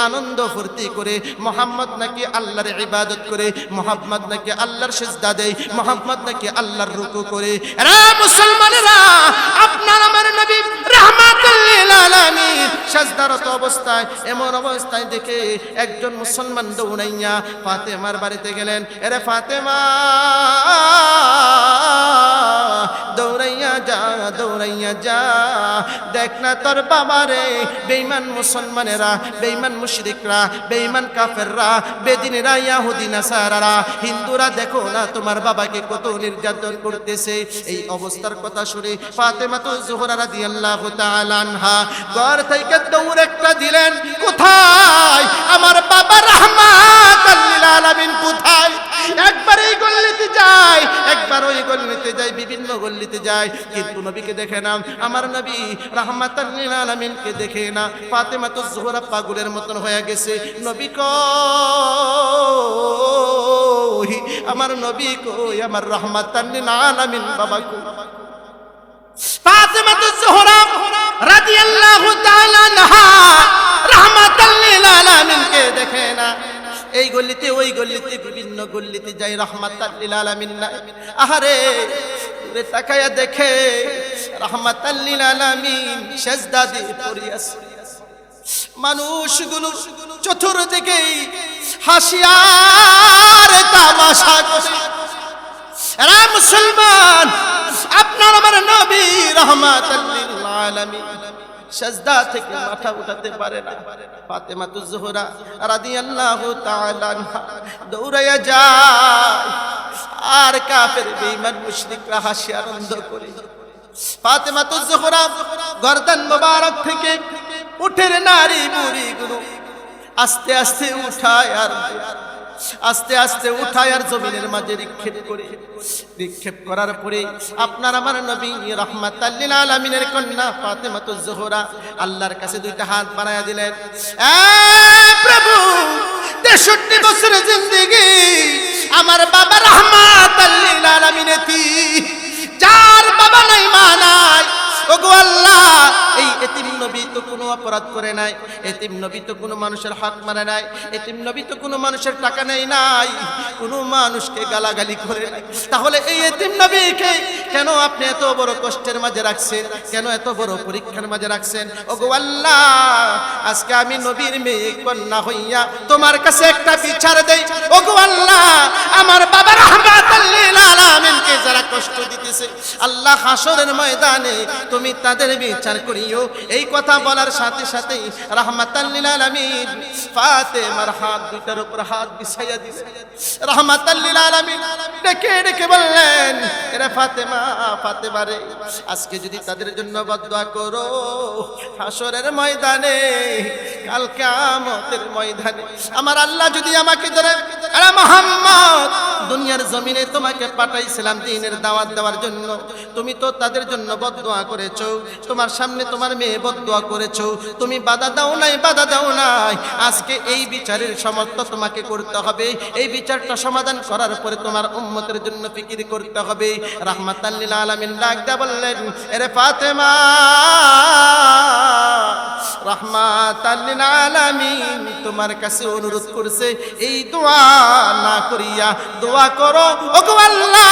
আনন্দ ফুর্তি করে, মুহাম্মদ নাকি আল্লাহর ইবাদত করে, মুহাম্মদ নাকি আল্লাহর সিজদা দেয়, মুহাম্মদ নাকি আল্লাহর রুকু করে। এরা মুসলমানেরা, আপনার আমার নবী রাহমাতুল লিল আলামিন সিজদারত অবস্থায়, এমন অবস্থায় দেখে একজন মুসলমান দৌড়াইয়া ফাতেমার বাড়িতে গেলেন। এরে ফাতেমা, দৌড়াইয়া যা, দৌড়াইয়া যা, দেখ না তোর বাবারে বেঈমান মুসলমানেরা, বেঈমান মুশরিকরা, বেঈমান কাফেররা, বেদিনেরা, ইহুদি নাসারারা, হিন্দুরা, দেখো না তোমার বাবাকে কত নির্যাতন করতেছে। এই অবস্থার কথা শুনে ফাতেমা তো জোহরা রাদিয়াল্লাহু তাআলা আনহা ঘর থেকে দৌড় একটা দিলেন, কোথায় আমার বাবা রাহমাতুল লিল আলামিন কোথায়? একবার এই গল্লিতে যায়, একবার ওই গল্লিতে যায়, বিভিন্ন গল্লিতে যায়, কিন্তু নবীকে দেখে না। আমার নবী রাহমাতুল লিল আলামিনকে দেখে না। ফাতেমা তো জোহরা পাগলের মতন হয়ে গেছে, নবী কই, আমার নবী কই, আমার রাহমাতুল লিল আলামিন বাবা কই? ফাতেমা তো জোহরা রাদিয়াল্লাহু তাআলা আনহা রাহমাতুল লিল আলামিনকে দেখে না। এই গল্লিতে ওই গল্লিতে বিভিন্ন গল্লিতে যাই, রাহমাতুল লিল আলামিন নাই। আহারে দূরে তাকায়া দেখে রাহমাতুল লিল আলামিন সিজদা দিয়ে পড়ে আছে। মানুষগুলো চতুর্দিকে হাসিয়ার তামাশা করে। এরা মুসলমান, আপনার আমার নবী রাহমাতুল লিল আলামিন সাজদা থেকে মাথা উঠাতে পারে না। ফাতেমাতুজ জোহরা রাদিয়াল্লাহু তাআলা আনহা দৌড়াইয়া যায়, আর কাফের বেঈমান মুশরিকরা হাসি আনন্দ করে। ফাতেমাতুজ জোহরা গর্দান মোবারক থেকে উঠের নারী বুড়িগুলো আস্তে আস্তে উঠায়, আর আস্তে আস্তে উঠায় আর জমিনের মাঝে নিক্ষেপ করার পরে আপনার আমার নবী রাহমাতাল লিল আলামিনের কন্যা ফাতেমাতুজ জোহরা আল্লাহর কাছে দুইটা হাত বাড়ায়া দিলেন, এ প্রভু 63 বছরের জিন্দেগি আমার বাবা রাহমাতাল লিল আলামিনের যার বাবা নাই মা নাই, ওগো আল্লাহ এই এতিম নবী তো কোনো অপরাধ করে নাই, এতিম নবী তো কোনো মানুষের হক মানে নাই, এতিম নবী তো কোনো মানুষের টাকা নেই নাই, কোনো মানুষকে গালাগালি করে নাই, তাহলে এই এতিম নবীকে কেন আপনি এত বড় কষ্টের মাঝে রাখছেন, কেন এত বড় পরীক্ষার মাঝে রাখছেন? ওগো আল্লাহ আজকে আমি নবীর মেয়ে কন্যা হইয়া তোমার কাছে একটা বিচার দেই, ওগো আল্লাহ আমার বাবা রাহমাতাল লিল আলামিনকে যারা কষ্ট দিতেছে আল্লাহ হাসরের ময়দানে তুমি তাদের বিচার করিও। এই কথা বলার সাথে সাথেই রাহমাতাল লিল আলামিন ফাতেমার হাত দুইটার উপর হাত বিছাইয়া দিলেন। রাহমাতাল লিল আলামিন ডেকে ডেকে বললেন, এরে ফাতেমা, ফাতেমা রে, আজকে যদি তাদের জন্য বদদুয়া করো হাসরের ময়দানে, কাল কিয়ামতের ময়দানে আমার আল্লাহ যদি আমাকে ধরে, আরে মুহাম্মদ দুনিয়ার জমিনে তোমাকে পাঠাইছিলাম দ্বীনের দাওয়াত দেওয়ার জন্য, তুমি তো তাদের জন্য বদদুয়া করেছো, তোমার সামনে তোমার মেয়ে বদদুয়া করেছো, তুমি বাধা দাও নাই, বাধা দাও নাই, আজকে এই বিচারের সমর্থ তোমাকে করতে হবে, এই বিচারটা সমাধান করার পরে তোমার উম্মতের জন্য ফিকির করতে হবে। রাহমাতাল লিল আলামিন ডাক দিয়া বললেন, এরে ফাতেমা, রাহমাতাল লিল আলামিন তোমার কাছে অনুরোধ করছে এই দোয়া না করিয়া দোয়া করো, ওগো আল্লাহ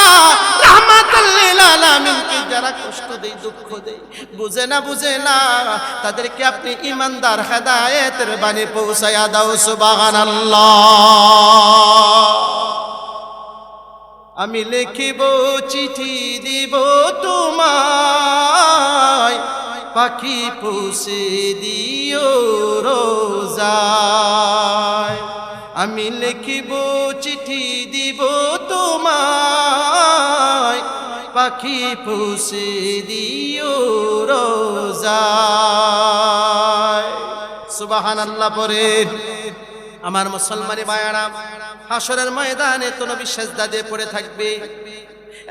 রাহমাতাল লিল আলামিনকে যারা কষ্ট দেয়, দুঃখ দেয়, বুঝে না তাদেরকে আপনি ইমানদার হেদায়েতের বাণী পৌঁছায়া দাও। সুবহানাল্লাহ। আমি লিখিব চিঠি দিব তোমায়, পাখি পৌঁছে দিও রোজায়। আমি লিখিব চিঠি দিব তোমায়, পাখি পৌঁছে দিও রোজায়। সুবহানাল্লাহ পরে আমার মুসলমানি ভাইয়েরা, হাসরের ময়দানে তো নবী সিজদা দিয়ে পড়ে থাকবে।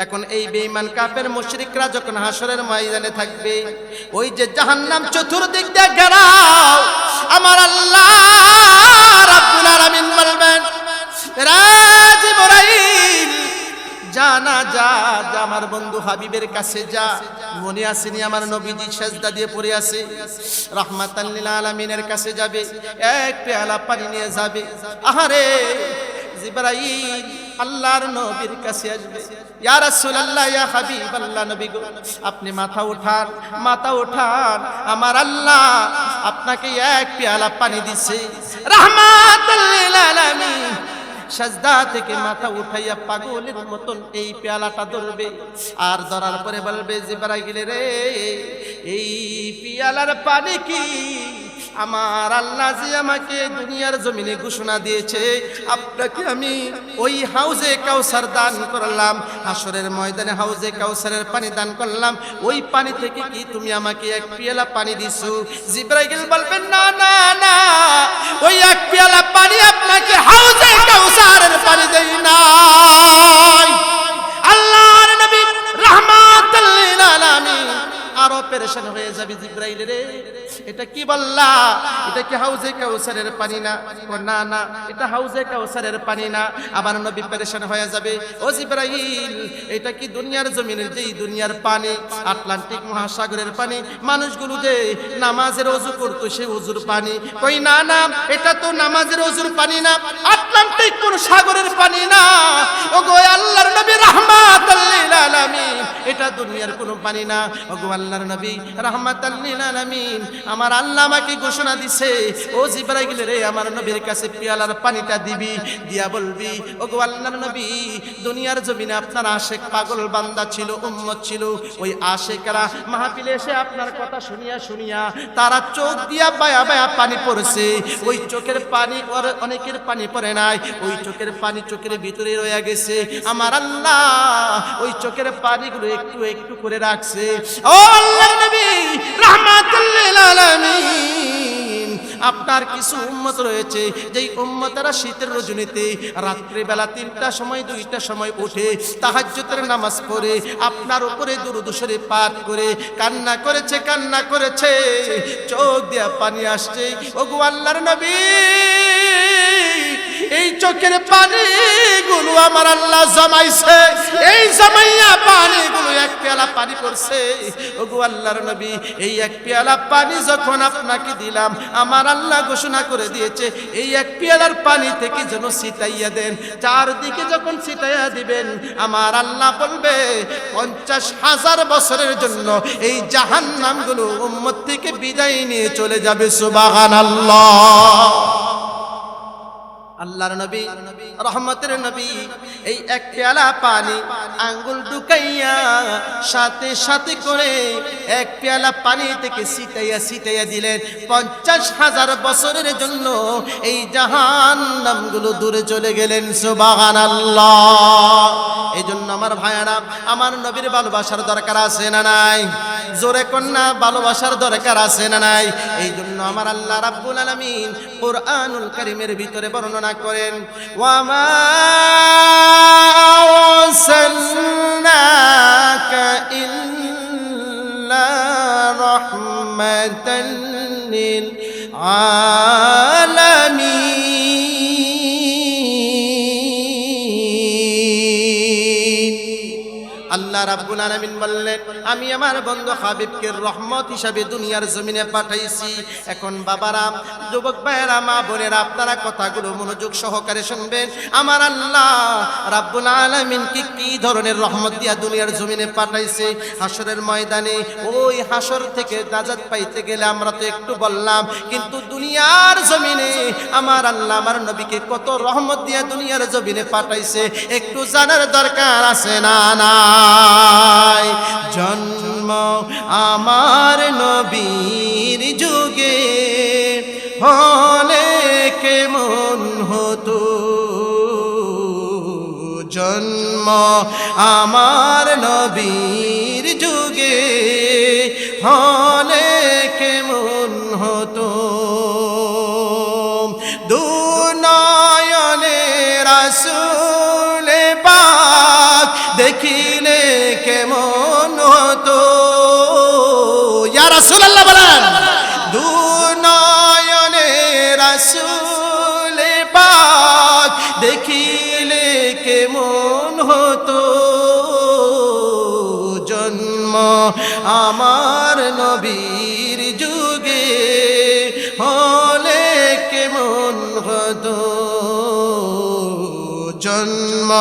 এখন এই বেঈমান কাফের মুশরিকরা যখন হাসরের ময়দানে থাকবে, ওই যে জাহান্নাম চতুর্দিক দিয়ে ঘেরাও, আমার আল্লাহ রাব্বুল আলামিন বলবেন, রা জিবরাইল যা না যা, আমার বন্ধু হাবিবের কাছে যা, মনে আসেনি আমার নবীজি সিজদা দিয়ে পড়ে আছে, রাহমাতাল লিল আলামিনের কাছে যাবে, এক পেয়ালা পানি নিয়ে যাবে। আহারে জিবরাইল আল্লাহর নবীর কাছে আসবে, ইয়া রাসূলুল্লাহ, ইয়া হাবিবাল্লাহ, নবী গো আপনি মাথা উঠান, মাথা উঠান, আমার আল্লাহ আপনাকে এক পেয়ালা পানি দিছে। রাহমাতাল লিল আলামিন সাজদা থেকে মাথা উঠাইয়া পাগলের মতন এই পেয়ালাটা ধরবে, আর ধরার পরে বলবে, জিবরাইল রে, এই পেয়ালার পানি কি আমার আল্লাহ যে আমাকে দুনিয়ার জমিনে ঘোষণা দিয়েছে, আপনাকে আমি ওই হাউজে কাউসার দান করলাম, হাসরের ময়দানে হাউজে কাউসারের পানি দান করলাম, ওই পানি থেকে কি তুমি আমাকে এক পেয়ালা পানি দিছো? জিবরাইল বলবেন, না না না, ওই এক পেয়ালা পানি আপনাকে হাউজে কাউসারের পানি দেই নাই। আল্লাহর নবী রাহমাতাল লিল আলামিন আরো পেরেশান হয়ে যাবে, জিবরাইল রে এটা কি বললা, এটা কি হাউজে কাউসারের পানি না? না না, এটা হাউজে কাউসারের পানি না। আবার নবী পেরেশান হয়ে যাবে, ও জিবরাইল এটা কি দুনিয়ার জমিনের যেই দুনিয়ার পানি, আটলান্টিক মহাসাগরের পানি, মানুষগুলো যে নামাজের ওযু করতো সেই ওযুর পানি? কই না না, এটা তো নামাজের ওযুর পানি না, আটলান্টিক কোন সাগরের পানি না। ওগো আল্লাহর নবী রাহমাতাল লিল আলামিন এটা দুনিয়ার কোনো পানি না। ওগো আল্লাহর নবী রাহমাতাল লিল আলামিন আমার আল্লাহ আমাকে ঘোষণা দিছে, দিছে, ও জিবরাইল রে আমার নবীর কাছে পেয়ালার পানিটা দিবি, দিয়া বলবি ওগো আল্লাহর নবী, দুনিয়ার জমিনে আপনার আশেক পাগল বান্দা ছিল, উম্মত ছিল, ওই আশেকরা মাহফিলে এসে আপনার কথা শুনিয়া শুনিয়া তারা চোখ দিয়া বায়া বায়া পানি পড়ছে, ওই চোখের পানি অনেকের পানি পড়ে নাই, ওই চোখের পানি চোখের ভিতরে রয়ে গেছে, আমার আল্লাহ ওই চোখের পানিগুলো একটু একটু করে রাখছে। ও আল্লাহর নবী রাহমাতুল লিল আলামিন, আপনার কিছু উম্মত রয়েছে যেই উম্মতেরা শীতের রজনীতে রাত্রি বেলা 3টার সময় 2টার সময় উঠে তাহাজ্জুদের নামাজ পড়ে আপনার উপরে দুরূদ শরীফ পাঠ করে কান্না করেছে, চোখ দিয়া পানি আসছে। ওগো আল্লাহর নবী, এই চোখের পানিগুলো আমার আল্লাহ জমাইছে, এই জমাইয়া পানিগুলো এক পেয়ালা পানি করছে। ওগো আল্লাহর নবী, এই এক পেয়ালা পানি যখন আপনাকে দিলাম, আমার আল্লাহ ঘোষণা করে দিয়েছে এই এক পেয়ালার পানি থেকে যেন ছিটাইয়া দেন, চারদিকে যখন ছিটাইয়া দিবেন আমার আল্লাহ বলবে 50,000 বছরের জন্য এই জাহান্নামগুলো উম্মত থেকে বিদায় নিয়ে চলে যাবে। সুবহানাল্লাহ। আল্লাহর নবী রহমতের নবী এই এক পেয়ালা পানি আঙ্গুল ঢুকাইয়া সাথে সাথে করে এক পেয়ালা পানি থেকে ছিটাইয়া দিলেন, 50,000 বছরের জন্য এই জাহান্নামগুলো দূরে চলে গেলেন। সুবহানাল্লাহ। এই জন্য আমার ভাইয়ারা, আমার নবীর ভালোবাসার দরকার আছে না নাই? জোরে কন্যা ভালোবাসার দরকার আছে না নাই? এই জন্য আমার আল্লাহ রাব্বুল আলামিন কুরআনুল কারীমের ভিতরে বর্ণনা করেন, ওয়ামা আরসালনাকা ইল্লা রাহমাতাল লিল আলামিন। আল্লাহ রাব্বুল আলামিন বললেন, আমি আমার বন্ধু হাবিবকে রহমত হিসাবে দুনিয়ার জমিনে পাঠাইছি। এখন বাবারা, যুবক ভাইয়েরা, মা বোনেরা, আপনারা কথাগুলো মনোযোগ সহকারে শুনবেন। আমার আল্লাহ রাব্বুল আলামিন কি ধরনের রহমত দিয়া দুনিয়ার জমিনে পাঠাইছে। হাসরের ময়দানে, ওই হাসর থেকে নাজাত পাইতে গেলে আমরা তো একটু বললাম, কিন্তু দুনিয়ার জমিনে আমার আল্লাহ আমার নবীকে কত রহমত দিয়া দুনিয়ার জমিনে পাঠাইছে একটু জানার দরকার আছে না নাই? জন্ম আমার নবীর যুগে হলে কেমন হতো, জন্ম আমার নবীর যুগে হলে কেমন হতো, দুনয়নে রাসূল পাক দেখিলে কেমন হতো। ইয়া রাসূলুল্লাহ বলেন, দুনয়নে রাসূল পাক দেখিলে কেমন হতো, জন্ম আমার নবীর যুগে হলে কেমন হতো, জন্ম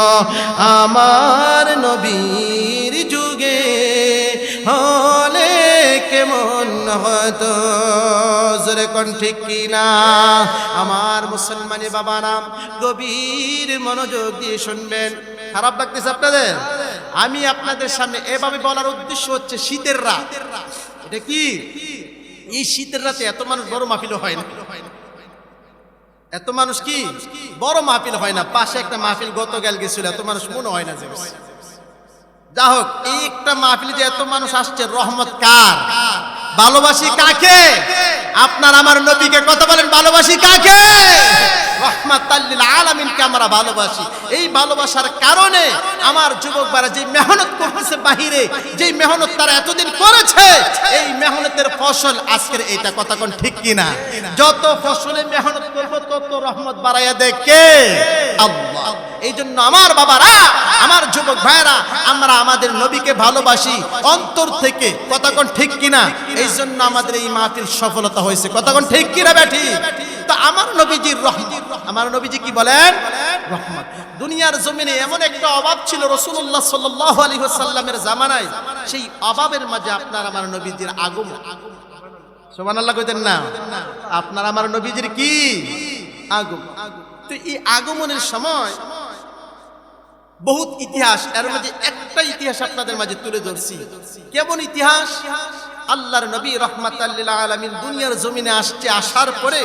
আমার নবীর যুগে হলে কেমন হতো। জোরে কোন ঠিক কিনা? আমার মুসলমানি বাবারা, গভীর মনোযোগ দিয়ে শুনবেন। খারাপ লাগতেছে আপনাদের? আমি আপনাদের সামনে এভাবে বলার উদ্দেশ্য হচ্ছে শীতের রাত। এটা কি? এই শীতের রাতে এত মানুষ বড় মাহফিল হয় না, এত মানুষ কি বড় মাহফিল হয় না। পাশে একটা মাহফিল গতকাল গেছিল, এত মানুষ মনে হয় না যে। যা হোক, এই একটা মাহফিলে যে এত মানুষ আসছে, রহমত কার? ভালোবাসি কাকে? আপনার আমার নবীকে। কথা বলেন, ভালোবাসি কাকে? রহমাতাল লিল আলামিনকে আমরা ভালোবাসি। এই ভালোবাসার কারণে আমার যুবক ভাইরা যে মেহনত করতেছে বাহিরে, যেই মেহনত তারা এতদিন করেছে, এই মেহনতের ফসল আজকের এইটা। কথা কোন ঠিক কিনা? যত ফসলে মেহনত করব তত রহমত বাড়াইয়া দেয় কে? আল্লাহ। এই জন্য আমার বাবারা, আমার যুবক ভাইরা, আমরা আমাদের নবীকে ভালোবাসি অন্তর থেকে। কথা কোন ঠিক কিনা? এই জন্য আমাদের এই মাহফিল সফলতা হয়েছে। কথা কোন ঠিক কিনা বেঠি? তো আমার নবীজির রহমত, আমার নবীজি কি বলেন? রহমত। দুনিয়ার জমিনে এমন একটা অভাব ছিল রাসূলুল্লাহ সাল্লাল্লাহু আলাইহি ওয়াসাল্লামের জামানায়, সেই অভাবের মাঝে আপনার আমার নবীজির আগমন। সুবহানাল্লাহ কইতেন না? আপনার আমার নবীজির কি আগমন। তো এই আগমনের সময় বহুত ইতিহাস, এর মধ্যে একটা ইতিহাস আপনাদের মাঝে তুলে ধরছি। কেমন ইতিহাস? আল্লাহর নবী রাহমাতাল লিল আলামিন দুনিয়ার জমিনে আসছে, আসার পরে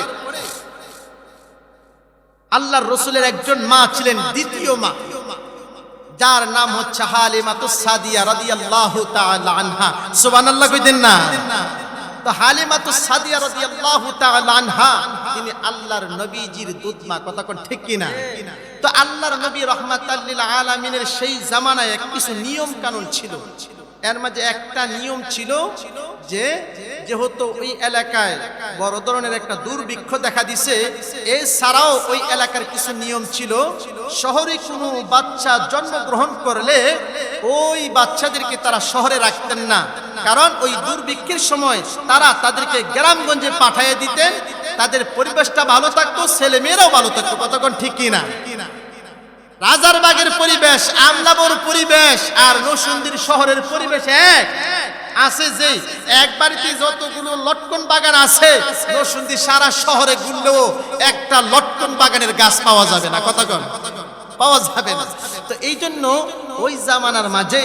আল্লাহর রাসূলের একজন মা ছিলেন, দ্বিতীয় মা, যার নাম হচ্ছে হালিমাতুস সাদিয়া রাদিয়াল্লাহু তাআলা আনহা। সুবহানাল্লাহ কইতেন না? তো হালিমাতুস সাদিয়া রাদিয়াল্লাহু তাআলা আনহা তিনি আল্লাহর নবীজির দুধমা। কথা কোন ঠিক কি না? তো আল্লাহর নবী রাহমাতাল লিল আলামিনের সেই জামানায় কিছু নিয়ম কানুন ছিল। এর মাঝে একটা নিয়ম ছিল যে যেহেতু ওই এলাকায় বড় ধরনের একটা দুর্ভিক্ষ দেখা দিছে, এছাড়াও ওই এলাকার কিছু নিয়ম ছিল, শহরে কোনো বাচ্চা জন্মগ্রহণ করলে ওই বাচ্চাদেরকে তারা শহরে রাখতেন না, কারণ ওই দুর্ভিক্ষের সময় তারা তাদেরকে গ্রামগঞ্জে পাঠিয়ে দিতেন, তাদের পরিবেশটা ভালো থাকতো, ছেলে মেয়েরাও ভালো থাকতো। কতক্ষণ ঠিক কিনা? রাজারবাগের পরিবেশ, আমলাবর পরিবেশ আর নরসিংদীর শহরের পরিবেশ এক আছে। যে এক বাড়িতে যতগুলো লটকন বাগান আছে, নরসিংদী সারা শহরে ঘুরলেও একটা লটকন বাগানের গাছ পাওয়া যাবে না। কতক্ষণ পাওয়া যাবে না। তো এই জন্য ওই জামানার মাঝে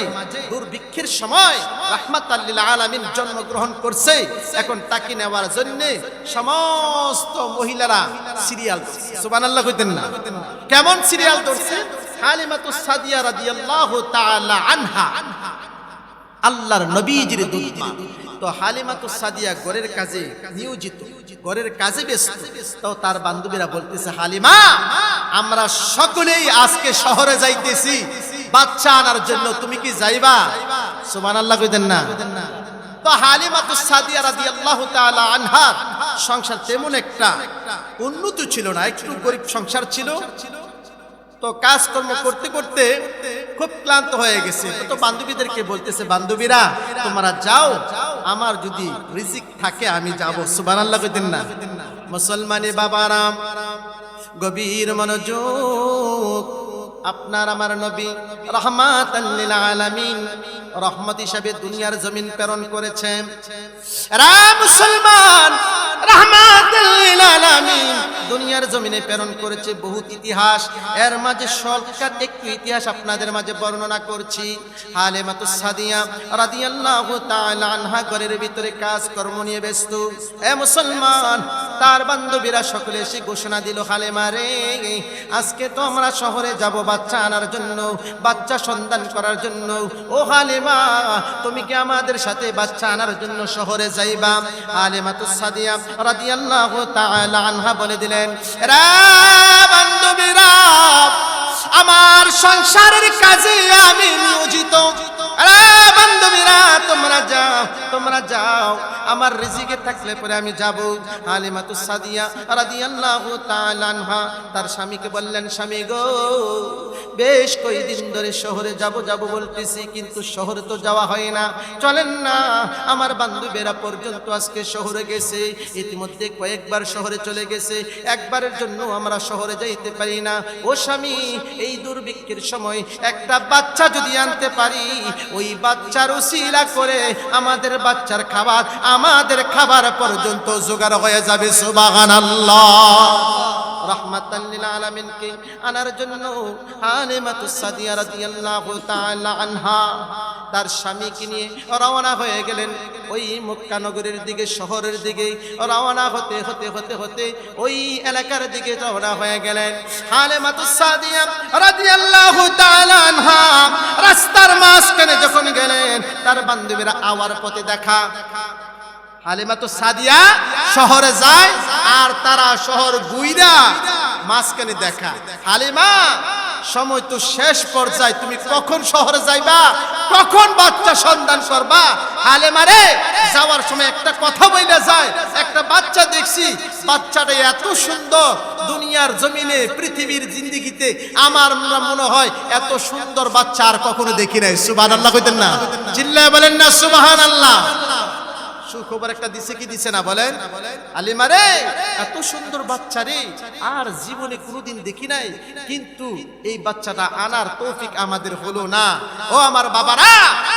দুর্ভিক্ষের সময় রাহমাতাল লিল আলামিন জন্মগ্রহণ করছে। এখন তাকে নেওয়ার জন্য সমস্ত মহিলারা সিরিয়াল, সুবহানাল্লাহ কইতেন না? কেমন সিরিয়াল ধরছে? হালিমাতুস সাদিয়া রাদিয়াল্লাহু তাআলা আনহা আল্লাহর নবীজির দুধমা। তো হালিমাতুস সাদিয়া ঘরের কাজে নিয়োজিত, ঘরের কাজে ব্যস্ত। তো তার বান্ধবীরা বলতেছে, হালিমা আমরা সকলেই আজকে শহরে যাইতেছি বাচ্চা আনার জন্য, তুমি কি যাইবা? সুবহানাল্লাহ কইতেন না? তো হালিমাতুস সাদিয়া রাদিয়াল্লাহু তাআলা আনহা সংসার তেমন একটা উন্নত ছিল না, একটু গরিব সংসার ছিল। তো কাজকর্ম করতে করতে খুব ক্লান্ত হয়ে গেছে। তো বান্ধবীদেরকে বলতেছে, বান্ধবীরা তোমরা যাও, আমার যদি রিজিক থাকে আমি যাব। সুবহানাল্লাহ কইতেন না? মুসলমানি বাবারাম গভীর মনোযোগ, আপনার আমার নবী রাহমাতাল লিল আলামিন রহমত হিসাবে দুনিয়ার জমিন প্রেরণ করেছেন। রা মুসলমান, রাহমাতাল লিল আলামিন দুনিয়ার জমিনে প্রেরণ করেছে বহুত ইতিহাস। এর মাঝে শর্টকাট একটু ইতিহাস আপনাদের মাঝে বর্ণনা করছি। হালিমাতুস সাদিয়া রাদিয়াল্লাহু তাআলা আনহা ঘরের ভিতরে কাজ কর্ম নিয়ে ব্যস্ত। এ মুসলমান, তার বান্ধবীরা সকলে এসে ঘোষণা দিল, হালিমা রে আজকে তো আমরা শহরে যাব বাচ্চা আনার জন্য, বাচ্চা সন্ধান করার জন্য। ও হালিমা, তুমি কি আমাদের সাথে বাচ্চা আনার জন্য শহরে যাইবা? হালিমাতুস সাদিয়া রাদিয়াল্লাহু তাআলা আনহা বলে দিলেন, রে বান্ধবীরা আমার সংসারের কাজে আমি নিয়োজিত। রে বান্ধবীরা তোমরা যাও, তোমরা যাও, আমার রিজিকে থাকলে পরে আমি যাব। হালিমাতুস সাদিয়া রাদিয়াল্লাহু তাআলা আনহা তার স্বামীকে বললেন, স্বামী গো, বেশ কয়েকদিন ধরে শহরে যাব যাব বলতেছি, কিন্তু শহরে তো যাওয়া হয় না, চলেন না। আমার বান্ধবীরা পর্যন্ত আজকে শহরে গেছে, ইতিমধ্যে কয়েকবার শহরে চলে গেছে, একবারের জন্য আমরা শহরে যাইতে পারি না। ও স্বামী, এই দুর্ভিক্ষের সময় একটা বাচ্চা যদি আনতে পারি, ওই বাচ্চার উসিলা করে আমাদের বাচ্চার খাবার, আমাদের খাবার পর্যন্ত জোগাড় হয়ে যাবে। সুবহানাল্লাহ। রাহমাতাল লিল আলামিনকে আনার জন্য হালিমাতুস সাদিয়া রাদিয়াল্লাহু তাআলা আনহা তার স্বামীকে নিয়ে রওনা হয়ে গেলেন ওই মক্কা নগরীর দিকে, শহরের দিকে রওনা হতে হতে হতে হতে ওই এলাকার দিকে রওনা হয়ে গেলেন। হালিমাতুস সাদিয়া রাদিয়াল্লাহু তাআলা আনহা রাস্তার মাঝখানে যখন গেলেন, তার বান্ধবীরা আওয়ার পথে দেখা, হালিমাতুস সাদিয়া শহরে যায় আর তারা শহর গুইরা মাঝখানে দেখা। হালিমা, সময় তো শেষ পর্যায়ে, তুমি কখন শহরে যাইবা, কখন বাচ্চা সন্ধান করবা? হালিমা রে, যাওয়ার সময় একটা কথা বইলা যায়, একটা বাচ্চা দেখছি, বাচ্চাটা এত সুন্দর, দুনিয়ার জমিনে পৃথিবীর জিন্দেগিতে আমার মনে হয় এত সুন্দর বাচ্চা আর কখনো দেখি নাই। সুবহানাল্লাহ কইতেন না? চিল্লায় বলেন না সুবহানাল্লাহ। সুখবর একটা দিছে কি দিছে না বলেন? হালিমা রে, এত সুন্দর বাচ্চা রে, আর জীবনে কোনোদিন দেখি নাই, কিন্তু এই বাচ্চাটা আনার তৌফিক আমাদের হলো না। ও আমার বাবারা,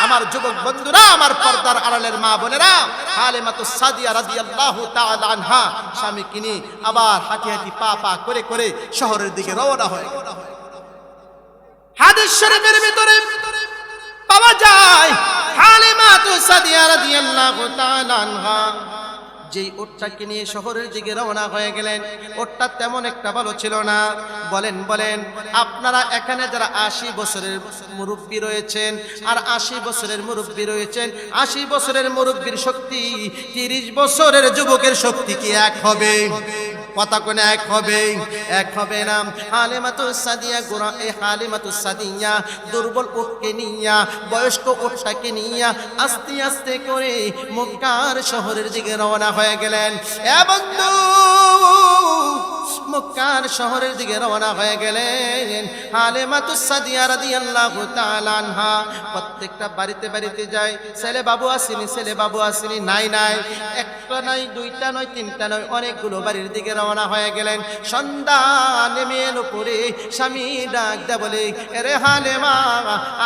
আমার যুবক বন্ধুরা, আমার পর্দার আড়ালের মা বোনেরা, হালিমাতুস সাদিয়া রাদিয়াল্লাহু তাআলা আনহা স্বামীকে নিয়ে আবার হাঁটি হাঁটি পা পা করে করে শহরের দিকে রওনা হয়। হাদিস শরীফের ভিতরে পাওয়া যায় হালিমাতুস সাদিয়া রাদিয়াল্লাহু তাআলা আনহা যেই ওটটাকে নিয়ে শহরের দিকে রওনা হয়ে গেলেন, ওটটা তেমন একটা ভালো ছিল না। বলেন আপনারা এখানে যারা 80 বছরের মুরব্বী রয়েছেন আর 80 বছরের মুরব্বী রয়েছেন, 80 বছরের মুরব্বীর শক্তি 30 বছরের যুবকের শক্তি কি এক হবে? কথা কোন এক হবে? এক হবে না। হালিমাতুস সাদিয়া গোরা এই হালিমাতুস সাদিয়া দুর্বল উটকে নিয়া, বয়স্ক উটটাকে নিয়া আস্তে আস্তে করে মক্কার শহরের দিকে রওনা হয়ে গেলেন। এ বন্ধু, মক্কার শহরের দিকে রওনা হয়ে গেলেন। হালিমাতুস সাদিয়া রাদিয়াল্লাহু তাআলা আনহা প্রত্যেকটা বাড়িতে বাড়িতে যায়, ছেলে বাবু আসেনি, ছেলে বাবু আসেনি, নাই নাই, একটা নয়, দুইটা নয়, তিনটা নয়, অনেকগুলো বাড়ির দিকে রওনা হয়ে গেলেন। সন্ধ্যা নেমে এলো পরে স্বামী ডাক দেয়া বলে, আরে হালিমা,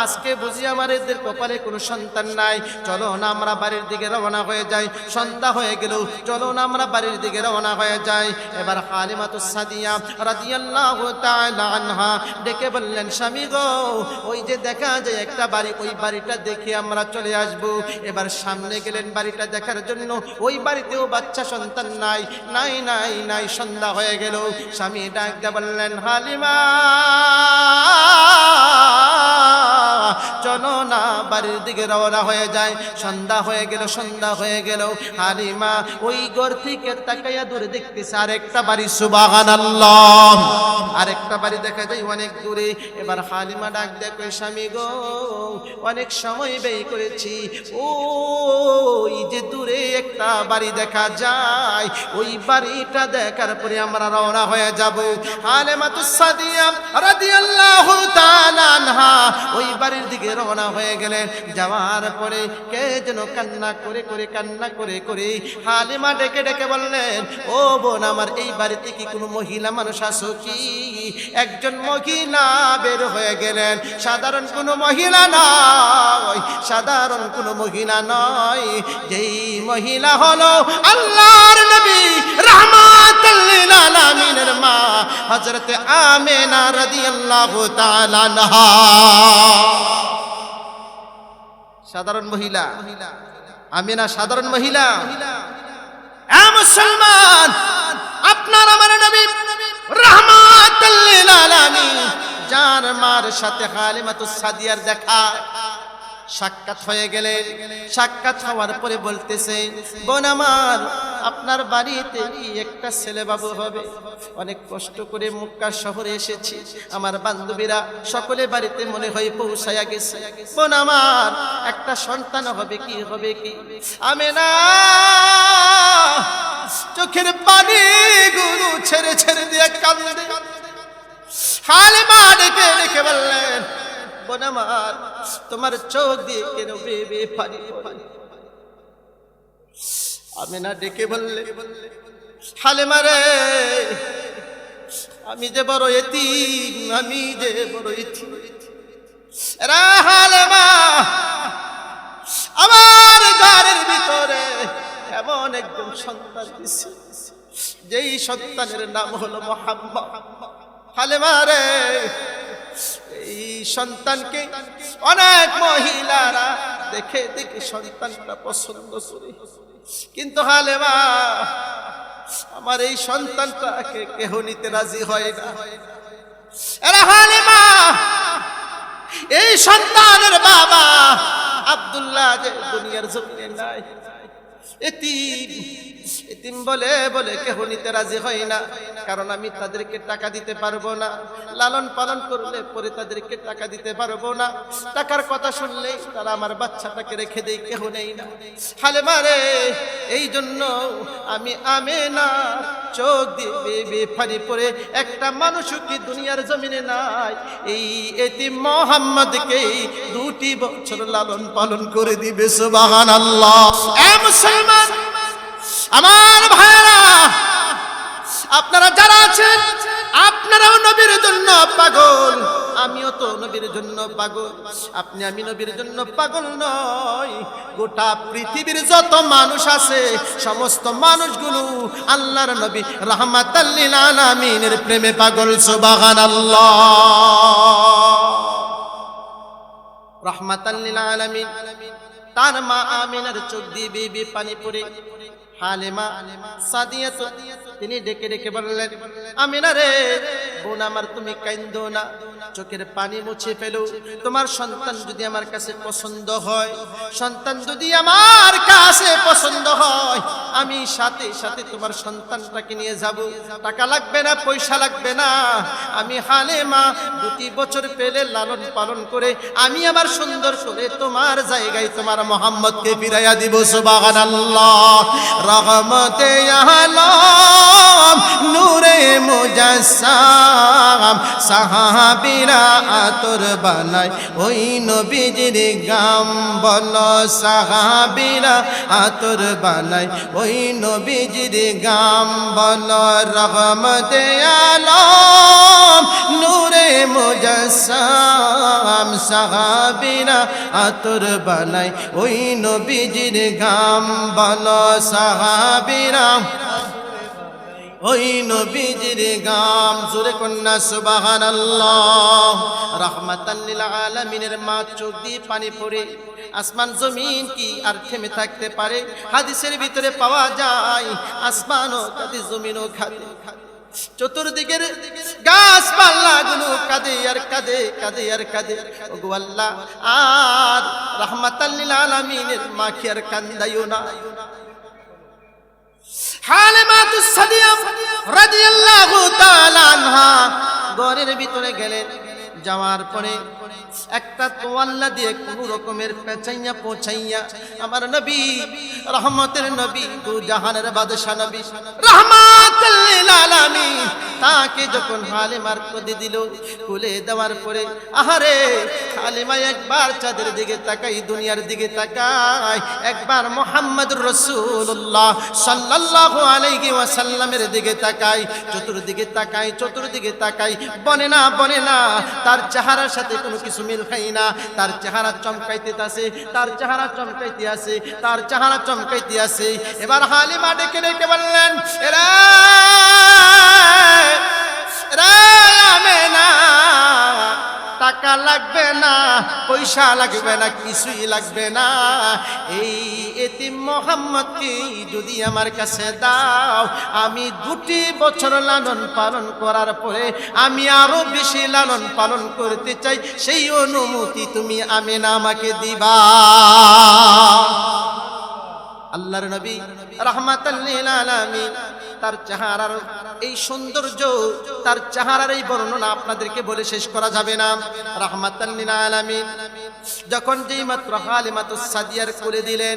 আজকে বুঝি আমার এদের কপালে কোনো সন্তান নাই, চলো না আমরা বাড়ির দিকে রওনা হয়ে যাই। সন্ধ্যা হয়ে গেল, চলো না আমরা বাড়ির দিকে রওনা হয়ে যাই। এবার হালিমাতুস সাদিয়া রাদিয়াল্লাহু তাআলা আনহা ডেকে বললেন, স্বামী গো, ওই যে দেখা যায় একটা বাড়ি, ওই বাড়িটা দেখে আমরা চলে আসব। এবার সামনে গেলেন বাড়িটা দেখার জন্য, ওই বাড়িতেও বাচ্চা সন্তান নাই, নাই নাই নাই। সন্ধ্যা হয়ে গেল, স্বামী ডাক দিয়ে বললেন, হালিমা চলো না বাড়ির দিকে রওনা হয়ে যায়। সন্ধ্যা হয়ে গেল, সন্ধ্যা হয়ে গেল। হালিমা ওই ঘর থেকে তাকাইয়া দূরে দেখতেছে আরেকটা বাড়ি, সুবহানাল্লাহ, আরেকটা বাড়ি দেখা যায় অনেক দূরে। এবার হালিমা ডাক দেখে, স্বামী গো, অনেক সময় ব্যয় করেছি, ওই যে দূরে একটা বাড়ি দেখা যায়, ওই বাড়িটা দেখার পরে আমরা রওনা হয়ে যাব। হালিমাতুস সাদিয়া রাদিয়াল্লাহু তাআলা আনহা ওই বাড়ির দিকে রওনা হয়ে গেলেন। যাওয়ার পরে কে যেন কান্না করে করে হালিমা ডেকে ডেকে বললেন, ও বোন আমার, এই বাড়িতে কি কোনো মহিলা মানুষ আছো কি? একজন মহিলা বের হয়ে গেলেন, সাধারণ কোনো মহিলা নয়, সাধারণ কোনো মহিলা নয়, যেই মহিলা হলো আল্লাহর নবী রাহমাতুল লিল আলামিনের মা হযরত আমিনা রাদিয়াল্লাহু তাআলা আনহা। সাধারণ মহিলা আমিনা, সাধারণ মহিলা। এ মুসলমান, আপনার আমার নবী রাহমাতুল লিল আলামিন, যার মার সাথে হালিমাতুস সাদিয়ার দেখা সাক্ষাৎ হয়ে গেলেন। সাক্ষাৎ হওয়ার পরে বলতেছে, বোন আমার, আপনার বাড়িতে একটা ছেলে বাবু হবে, অনেক কষ্ট করে মক্কা শহরে এসেছি, আমার বান্ধবীরা সকলে বাড়িতে মনে হয় পৌঁছায়া গেছে, বোন আমার একটা সন্তান হবে কি, হবে কি? আমিনা চোখের পানি গুলো ছেড়ে ছেড়ে দিয়ে কাঁদে। হালিমা ডেকে ডেকে বললেন, বোন আমার, তোমার চোখ দিয়ে কেন বেবে পানি পড়ে? আমিনা ডেকে বললে, হালিমা রে, আমি যে বড় এতিম, আমি যে বড় এতিম। হালিমা, আমার ঘরের ভিতরে এমন একজন সন্তান দিছে, যেই সন্তানের নাম হলো মুহাম্মদ। হালিমা রে, এই সন্তানকে অনেক মহিলারা দেখে দেখে সন্তানটা পছন্দ করে, কিন্তু হালিমা আমার এই সন্তানটাকে কেহ নিতে রাজি হয় না। আরে হালিমা, এই সন্তানের বাবা আব্দুল্লাহ যে দুনিয়ার জমিনে নাই, এতিম, এতিম বলে বলে কেহ নিতে রাজি হয় না। কারণ আমি তাদেরকে টাকা দিতে পারবো না, লালন পালন করলে পরে তাদেরকে টাকা দিতে পারবো না, টাকার কথা শুনলেই তারা আমার বাচ্চাটাকে রেখে দেয়, কেহ নেই না। হালেমা রে, এই জন্য আমি আমেনা চোখ দিয়ে পানি পড়ে, একটা মানুষও কি দুনিয়ার জমিনে নাই, এই এতিম মুহাম্মদকে 2 বছর লালন পালন করে দিবে। সুবহানাল্লাহ। এ মুসলমান আমার ভাইরা, আপনারা যারা আছেন আপনারাও নবীর জন্য পাগল, আমিও তো নবীর জন্য পাগল। আপনি আমি নবীর জন্য পাগল নয়, গোটা পৃথিবীর যত মানুষ আছে সমস্ত মানুষগুলো আল্লাহর নবী রাহমাতাল লিল আলামিনের প্রেমে পাগল। সুবহানাল্লাহ। রাহমাতাল লিল আলামিন, তার মা আমিনার চোখ দিয়ে বেবি পানি পড়ে। হালিমা সাদিয়া তিনি ডেকে ডেকে বললেন, আমিনা রে বোন আমার, তুমি কাঁদো না, চোখের পানি মুছে ফেলো। তোমার সন্তান যদি আমার কাছে পছন্দ হয়, সন্তান যদি আমার কাছে পছন্দ হয়, আমি সাথে সাথে তোমার সন্তানটাকে নিয়ে যাব। টাকা লাগবে না, পয়সা লাগবে না, আমি হালিমা 2 বছর পেলে লালন পালন করে আমি আমার সুন্দর করে তোমার জায়গায় তোমার মুহাম্মদকে ফিরাইয়া দিব। সুবহানাল্লাহ। রহমতে আলম নূরে মুজাসসাম, সাহাবীরা আতর বানায় ওই নবীজির গাম। বলো সাহাবীরা আতর বানায় ওই নবীজির গাম। বলো রহমতে আলম নূরে মুজাসসাম, সাহাবীরা আতর বানায় ওই নবীজির গাম। বলো সাহাবীরা ওই নবীজির গাম। জোরে কন্যা সুবহানাল্লাহ। রাহমাতাল লিল আলামিনের মা চোখ দিয়ে পানি পড়ে। আসমান জমিন কি আর থেমে থাকতে পারে? হাদিসের ভিতরে পাওয়া যায় আসমানও কাঁদে, জমিনও কাঁদে, চতুর্দিকের গাছপালা গুলো কাঁদে আর কাঁদে, কাঁদে আর কাঁদে। ওগো আল্লাহ, আর রাহমাতাল লিল আলামিনের মা কি আর কান্দাইও না? হালিমাতুস সাদিয়া রাদিয়াল্লাহু তাআলা আনহা ঘরের ভিতরে গেলেন। যাওয়ার পরে একটা তোয়াল্লা দিয়ে কোন রকমের পেঁচাইয়া পৌঁছাইয়া আমার নবী, রহমতের নবী, দু জাহানের বাদশা নবী রাহমাতুল লিল আলামিন, তাকে যখন হালিমার কোলে দিল, কোলে দেওয়ার পরে আহারে হালিমা একবার চাঁদের দিকে তাকাই, দুনিয়ার দিকে তাকাই, একবার মুহাম্মদুর রাসূলুল্লাহ সাল্লাল্লাহু আলাইহি ওয়াসাল্লামের দিকে তাকাই, চতুর্দিকে তাকাই, চতুর্দিকে তাকাই, বনে না তার চেহারার সাথে কোনো কিছু মিল খাই না। তার চেহারা চমকাইতে আছে, তার চেহারা চমকাইতে আছে, তার চেহারা চমকাইতে আছে। এবার হালিমা ডেকে ডেকে বললেন, এরা আমেনা, টাকা লাগবে না, পয়সা লাগবে না, কিছুই লাগবে না, এই এতিম মুহাম্মদকে যদি আমার কাছে দাও, আমি 2 বছর লালন পালন করার পরে আমি আরো বেশি লালন পালন করতে চাই, সেই অনুমতি তুমি আমিনা আমাকে দিবা। আল্লাহর নবী রাহমাতাল লিল আলামিন, তার চেহারার এই সৌন্দর্য, তার চেহারার এই বর্ণনা আপনাদেরকে বলে শেষ করা যাবে না। রাহমাতাল লিল আলামিন যখন যেই মাত্র হালিমাতুস সাদিয়ার কোলে দিলেন,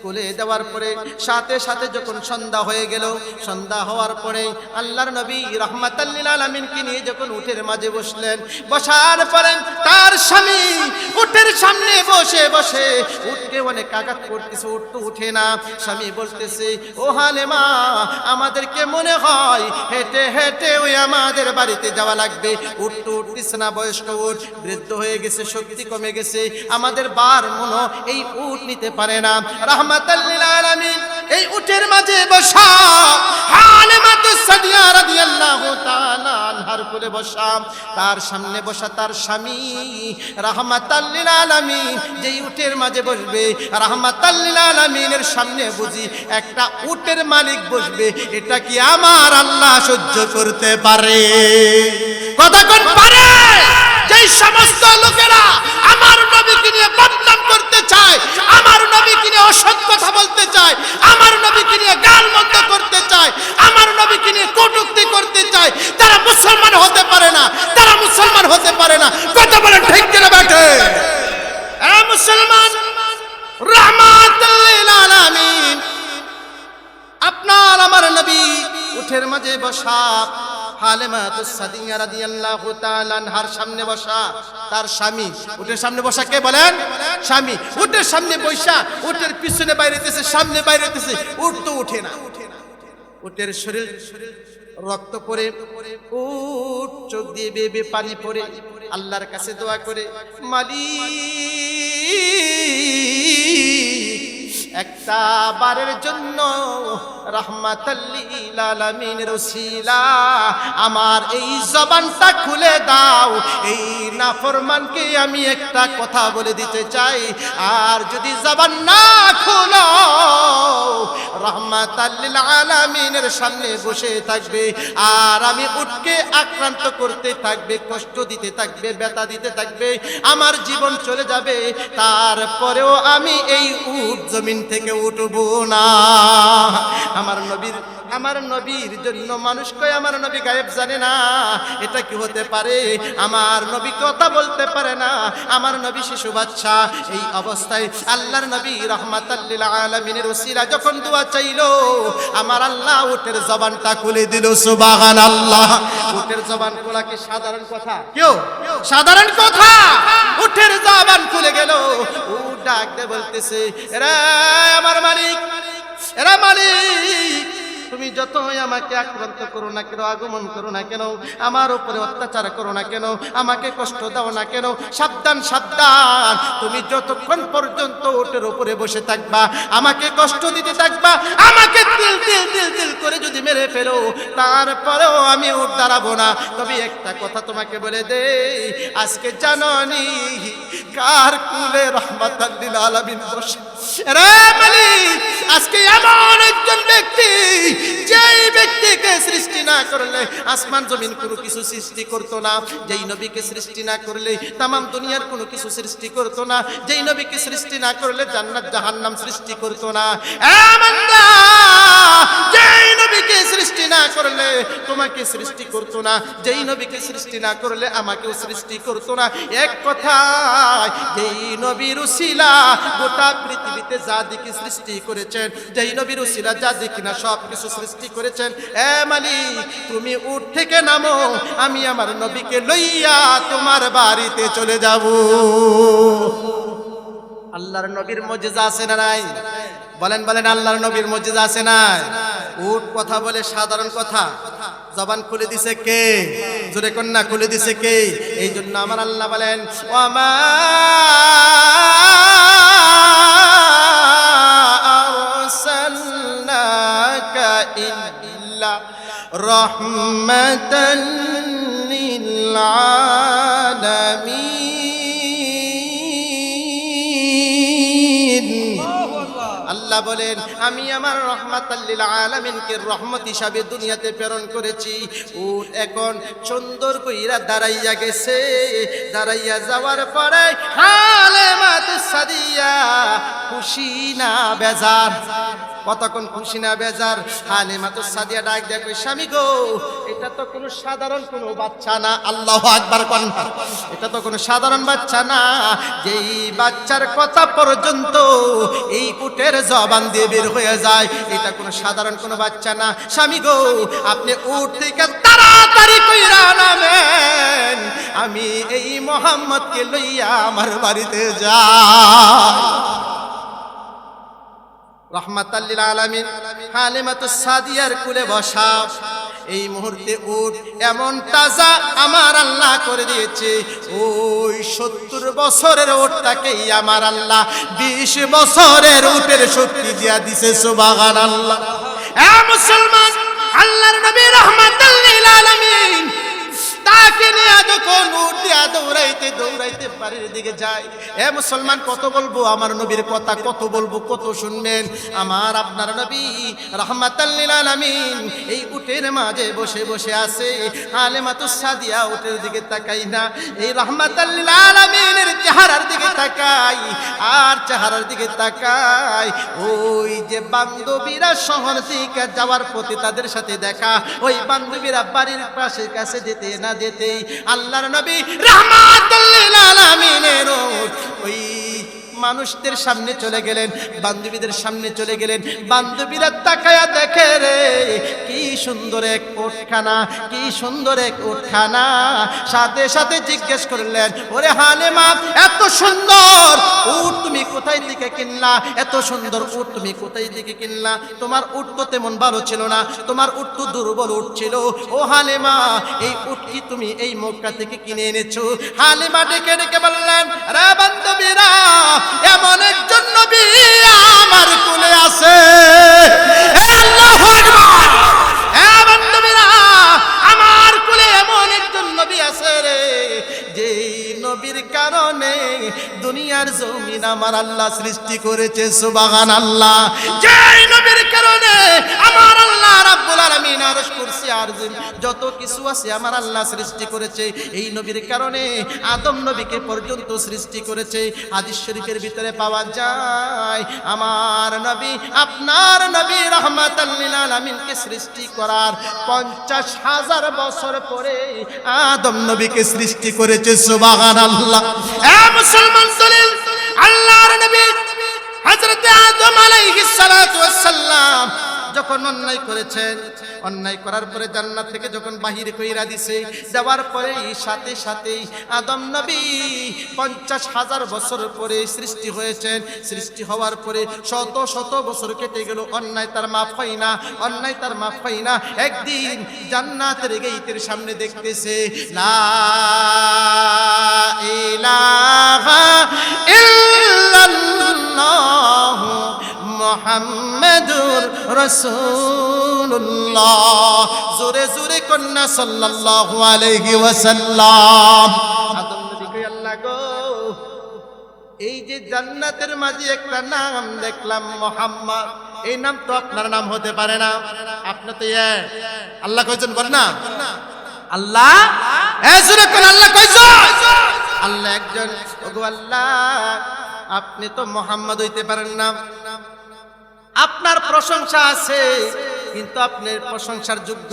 কোলে দেওয়ার পরে সাথে সাথে যখন সন্ধ্যা হয়ে গেল, সন্ধ্যা হওয়ার পরে আল্লাহর নবী রাহমাতাল লিল আলামিনকে নিয়ে যখন উটের মাঝে বসলেন, বসার পরে তার স্বামী উটের সামনে বসে বসে উটকে অনেক আঘাত করতেছে, উট তো উঠে না। স্বামী বলতেছে, ও হালিমা, আমাদেরকে মনে হয় হেঁটে হেঁটে ওই আমাদের বাড়িতে যাওয়া লাগবে, উট তো উঠতেছে না, বয়স্ক উট, বৃদ্ধ হয়ে গেছে, শক্তি কমে গেছে, আমাদের বার মনো এই উট নিতে পারে না। রাহমাতাল লিল আলামিন এই উটের মাঝে বসা হালিমাতুস সাদিয়া রাদিয়াল্লাহু তাআলা আনহার কোলে বসা, তার সামনে বসা তার স্বামী রাহমাতাল লিল আলামিন যেই উটের মাঝে বসবে, রাহমাতাল লিল আলামিনের সামনে বুঝি একটা উটের মালিক বসবে, এটা কি আমার আল্লাহ সহ্য করতে পারে? কথা কোন পারে? যেই সমস্ত লোকেরা আমার নবীকে নিয়ে বদনাম করতে চায়, আমার নবীকে নিয়ে অসৎ কথা বলতে চায়, আমার নবীকে নিয়ে গালমন্দ করতে চায়, আমার নবীকে নিয়ে কটূক্তি করতে সাপ হালিমাতুস সাদিয়া রাদিয়াল্লাহু তাআলা আনহার সামনে বসা তার স্বামী, উটের সামনে বসা কে বলেন? স্বামী। উটের সামনে বসা, উটের পিছনে বাইরেতেছে, সামনে বাইরেতেছে, উট তো উঠে না। উটের শরীর রক্ত পড়ে, উট চোখ দিয়ে বেবে পানি পড়ে আল্লাহর কাছে দোয়া করে, মালিক একটা বারের জন্য রাহমাতাল লিল আলামিনের ওসিলা আমার এই জবানটা খুলে দাও, এই নাফরমানকে আমি একটা কথা বলে দিতে চাই, আর যদি জবান না খোলো রাহমাতাল লিল আলামিনের সামনে বসে থাকবে, আর আমি উটকে আক্রান্ত করতে থাকবে, কষ্ট দিতে থাকবে, ব্যথা দিতে থাকবে, আমার জীবন চলে যাবে, তারপরেও আমি এই উট জমিন থেকে উঠবো না। আমার নবীর জন্য মানুষ কয় আমার নবী গায়েব জানে না, এটা কি হতে পারে? আমার নবী কথা বলতে পারে না, আমার নবী শিশু বাচ্চা। এই অবস্থায় আল্লাহর নবী রাহমাতাল লিল আলামিনের ওসিলা যখন দোয়া চাইলো, আমার আল্লাহ উটের জবানটা খুলে দিল। সুবহানাল্লাহ। উটের জবান খোলা কি সাধারণ কথা? কেউ সাধারণ কথা? উটের জবান খুলে গেল। উট ডাক দিয়ে বলতেছে, এরা আমার মালিক, এরা মালিক, তুমি যতই আমাকে আক্রান্ত করো না কেন, আগমন করো না কেন, আমার উপরে অত্যাচার করো না কেন, আমাকে কষ্ট দাও না কেন, সাবধান সাবধান, তুমি যতক্ষণ পর্যন্ত উটের উপরে বসে থাকবা, আমাকে কষ্ট দিতে থাকবা, আমাকে তিল তিল তিল তিল করে যদি মেরে ফেলো, তারপরেও আমি উঠ দাঁড়াবো না। তবে একটা কথা তোমাকে বলে দেই, আজকে জানোনি কার কুলে রাহমাতাল লিল আলামিন বসে? রে মালিক, আজকে এমন একজন ব্যক্তি, যেই ব্যক্তিকে সৃষ্টি না করলে আসমান জমিন কোনো কিছু সৃষ্টি করতো না, যেই নবীকে সৃষ্টি না করলে তামাম দুনিয়ার কোনো কিছু সৃষ্টি করতো না, যেই নবীকে সৃষ্টি না করলে জান্নাত জাহান্নাম সৃষ্টি করতো না। যেই নবীকে সৃষ্টি না করলে তোমাকে সৃষ্টি করতো না, যেই নবীকে সৃষ্টি না করলে আমাকেও সৃষ্টি করতো না। এক কথায় যেই নবীর উসিলা গোটা পৃথিবীতে যা দিকে সৃষ্টি করেছেন, যেই নবীর উসিলা যা দিকে না সব কিছু সৃষ্টি করেছেন, এ মালিক তুমি উঠ থেকে নামো, আমি আমার নবীকে লইয়া তোমার বাড়িতে চলে যাব। আল্লাহর নবীর মুজিজা আছে না নাই? বলেন বলেন, আল্লাহর নবীর মুজিজা আছে না? উট কথা বলে সাধারণ কথা, জবান খুলে দিছে কে? জোরে কন্যা খুলে দিছে কে? এই জন্য আমার আল্লাহ বলেন, ওয়ামা আরসালনাকা ইল্লা রাহমাতাল লিল আলামিন। আল্লাহ বলেন, আমি আমার রাহমাতাল লিল আলামিনকে রহমত হিসাবে দুনিয়াতে প্রেরণ করেছি। উট এখন সুন্দর কইরা দাঁড়াইয়া গেছে। দাঁড়াইয়া যাওয়ার পরে হালিমাতুস সাদিয়া খুশি না বেজার? কতক্ষণ খুশি না বেজার? হালিমাতুস সাদিয়া ডাক দিয়ে কই, স্বামী গো, এটা তো কোনো সাধারণ কোনো বাচ্চা না। আল্লাহু আকবার কোন? এটা তো কোনো সাধারণ বাচ্চা না, যেই বাচ্চার কথা পর্যন্ত এই উটের জবান দিয়ে বের হয়ে যায়, এটা কোনো সাধারণ কোনো বাচ্চা না। স্বামী গো, আপনি উট থেকে তাড়াতাড়ি কইরা নামেন, আমি এই মুহাম্মদকে লইয়া আমার বাড়িতে যাই। রাহমাতাল লিল আলামিন হালিমাতুস সাদিয়ার কুলে বসা। এই মুহূর্তে উট এমন তাজা আমার আল্লাহ করে দিয়েছে, ওই 70 বছরের উটটাকেই আমার আল্লাহ 20 বছরের উটের শক্তি দিয়া দিছে। সুবহানাল্লাহ। এ মুসলমান, আল্লাহর নবী রাহমাতাল লিল আলামিন তাকে নিয়ে যখন উট দিয়া দৌড়াইতে দৌড়াইতে বাড়ির দিকে যায়, এ মুসলমান কত বলবো আমার নবীর কথা, কত বলবো, কত শুনবেন? আমার আপনার নবী রাহমাতাল লিল আলামিন এই উটের মাঝে বসে বসে আছে। হালিমাতুস সাদিয়া উটের দিকে তাকাই না, এই রাহমাতাল লিল আলামিনের চেহারার দিকে তাকাই, আর চেহারার দিকে তাকাই ওই যে বান্ধবীরা শহর থেকে যাওয়ার পথে তাদের সাথে দেখা, ওই বান্ধবীরা বাড়ির পাশে কাছে যেতে না যেতেই আল্লাহর নবী রাহমাতুল লিল আলামিনের ওই মানুষদের সামনে চলে গেলেন, বান্ধবীদের সামনে চলে গেলেন। বান্ধবীরা তাকায়া দেখে রে কি সুন্দর এক উটখানা, কি সুন্দর এক উটখানা। সাথে সাথে জিজ্ঞেস করলেন, ওরে হালিমা, এত সুন্দর উট তুমি কোথায় থেকে কিনলা? এত সুন্দর উট তুমি কোথায় থেকে কিনলা? তোমার উট তো তেমন ভালো ছিল না, তোমার উট তো দুর্বল উট ছিল। ও হালিমা, এই উট কি তুমি এই মক্কা থেকে কিনে এনেছো? হালিমা ডেকে ডেকে বললেন, রে বান্ধবীরা, এমন একজন নবী আমার কোলে আছে। আল্লাহু আকবার। বান্ধবীরা, আমার কোলে এমন একজন নবী আছে রে, যে নবীর কারণে দুনিয়ার জমিন আমার আল্লাহ সৃষ্টি করেছে। সুবহানাল্লাহ। যে নবীর কারণে আমার আল্লাহ রাব্বুল আলামিন আরশ কুরসি আরজিম যত কিছু আছে আমার আল্লাহ সৃষ্টি করেছে। এই নবীর কারণে আদম নবীকে পর্যন্ত সৃষ্টি করেছে। হাদিস শরীফের ভিতরে পাওয়া যায়, আমার নবী, আপনার নবী রাহমাতাল লিল আলামিনকে সৃষ্টি করার 50,000 বছর পরে আদম নবীকে সৃষ্টি করেছে। সুবহানাল্লাহ। মুসলমান দলিল, আল্লাহর নবী হযরত আদম আলাইহিস সালাতু ওয়াস সালাম যখন অন্যায় করেছেন, অন্যায় করার পরে জান্নাত থেকে যখন বাহির কইরা দিছে, যাওয়ার পরে সাথে সাথেই আদম নবী 50,000 বছর পরে সৃষ্টি হয়েছেন। সৃষ্টি হওয়ার পরে শত শত বছর কেটে গেল, অন্যায় তার মাফ হয় না, অন্যায় তার মাফ হয় না। একদিন জান্নাতের গেটের সামনে দেখতেছে, লা ইলাহা ইল্লাল্লাহ মুহাম্মাদুর রাসূলুল্লাহ। জোরে জোরে কন্যা সাল্লাল্লাহু আলাইহি ওয়াসাল্লাম। আদম নবী কই, আল্লাহ গো, এই যে জান্নাতের মাঝে একটা নাম দেখলাম মুহাম্মদ, এই নাম তো আপনার নাম হতে পারে না। আপনি তো আল্লাহ কইছেন, বল না আল্লাহ, জোরে কোন আল্লাহ কইছো? আল্লাহ একজন। ওগো আল্লাহ, আপনি তো মুহাম্মদ হইতে পারেন না, আপনার প্রশংসা আছে কিন্তু আপনার প্রশংসার যোগ্য।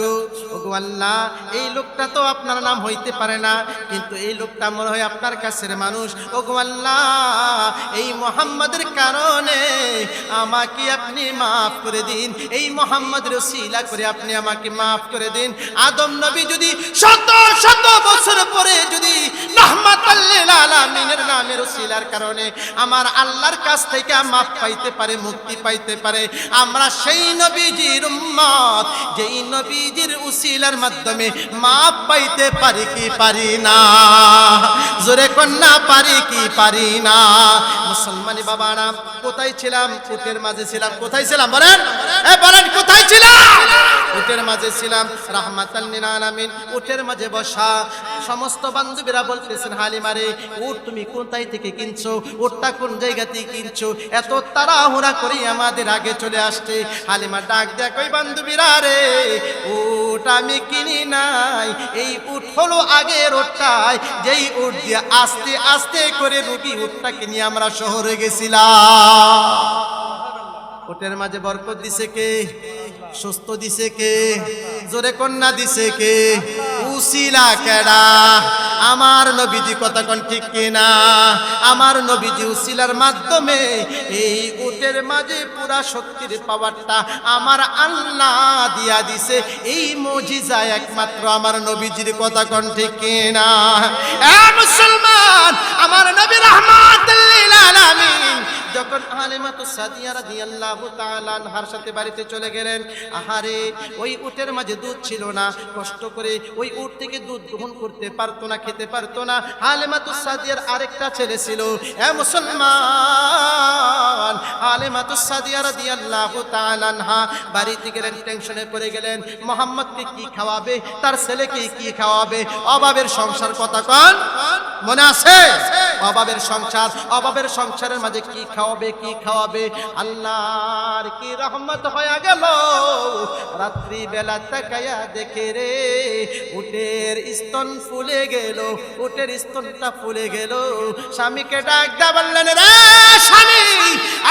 ওগো আল্লাহ, এই লোকটা তো আপনার নাম হইতে পারে না, কিন্তু এই লোকটা মনে হয় আপনার কাছের মানুষ। ওগো আল্লাহ, এই মুহাম্মাদের কারণে আমাকে আপনি মাফ করে দিন, এই মুহাম্মাদের ওসিলা করে আপনি আমাকে মাফ করে দিন। আদম নবী যদি শত শত বছর পরে যদি রাহমাতাল লিল আলামিনের নামের ওসিলার কারণে আমার আল্লাহর কাছ থেকে মাফ পাইতে পারে, মুক্তি পাইতে পারে, আমরা সেই নবীজির উম্মত, যেই নবীজির উসিলার মাধ্যমে মাফ পাইতে পারি কি পারি না? জোরে কন্যা, পারি কি পারি না? মুসলমানি বাবারা, কোথায় ছিলাম? উটের মাঝে ছিলাম। কোথায় ছিলাম বলেন? বলেন কোথায় ছিলাম? উটের মাঝে ছিলাম। রাহমাতাল লিল আলামিন উটের মাঝে বসা। সমস্ত বান্ধবীরা বলতেছেন, হালিমারে, উট তুমি কোথায় থেকে কিনছো? উটটা কোন জায়গা থেকে কিনছো? এত তাড়াহুড়া করে আমাদের আগে চলে আসছে। হালিমা ডাক দেয়, কই বান্ধবীরা রে, উট আমি কিনি নাই, এই উট হলো আগের উটটাই, যেই উট দিয়ে আস্তে আস্তে করে রুগী উটটাকে নিয়ে আমরা শহরে গেছিলাম। উটের মাঝে বরকত দিছে কে? সুস্থ দিছে কে? জোরে কন্যা দিছে কে? উসিলা কেডা? আমার নবীজি। কথা কোন ঠিক কিনা? আমার নবীজি উসিলার মাধ্যমে এই উটের মাঝে পুরা শক্তির পাওয়ারটা আমার আল্লাহ দিয়া দিছে। এই মুজিজা একমাত্র আমার নবীজির। কথা কোন ঠিক কিনা? মুসলমান, আমার নবী রাহমাতুল লিল আলামিন যখন হালিমাতুস সাদিয়া রাদিয়াল্লাহু তাআলা আনহার সাথে বাড়িতে চলে গেলেন, আহারে, ওই উটের মাঝে দুধ ছিল না, কষ্ট করে ওই উট থেকে দুধ গ্রহণ করতে পারতো না, খেতে পারতো না। হালিমাতুস সাদিয়ার আরেকটা ছেলে ছিল। মুসলমান, হালিমাতুস সাদিয়া রাদিয়াল্লাহু তাআলা আনহা বাড়িতে গেলেন, টেনশনে পড়ে গেলেন, মুহাম্মদকে কি খাওয়াবে, তার ছেলেকে কি খাওয়াবে? অভাবের সংসার। কথা কোন মনে আছে? অভাবের সংসার, অভাবের সংসারের মাঝে কি খাওয়াবে, কি খাওয়াবে? আল্লাহর কি রহমত হয়ে গেল, রাত্রি বেলা তাকায়া দেখে রে উটের স্তন ফুলে গেল, উটের স্তনটা ফুলে গেল। স্বামীকে ডাক দা বললেন, রে স্বামী,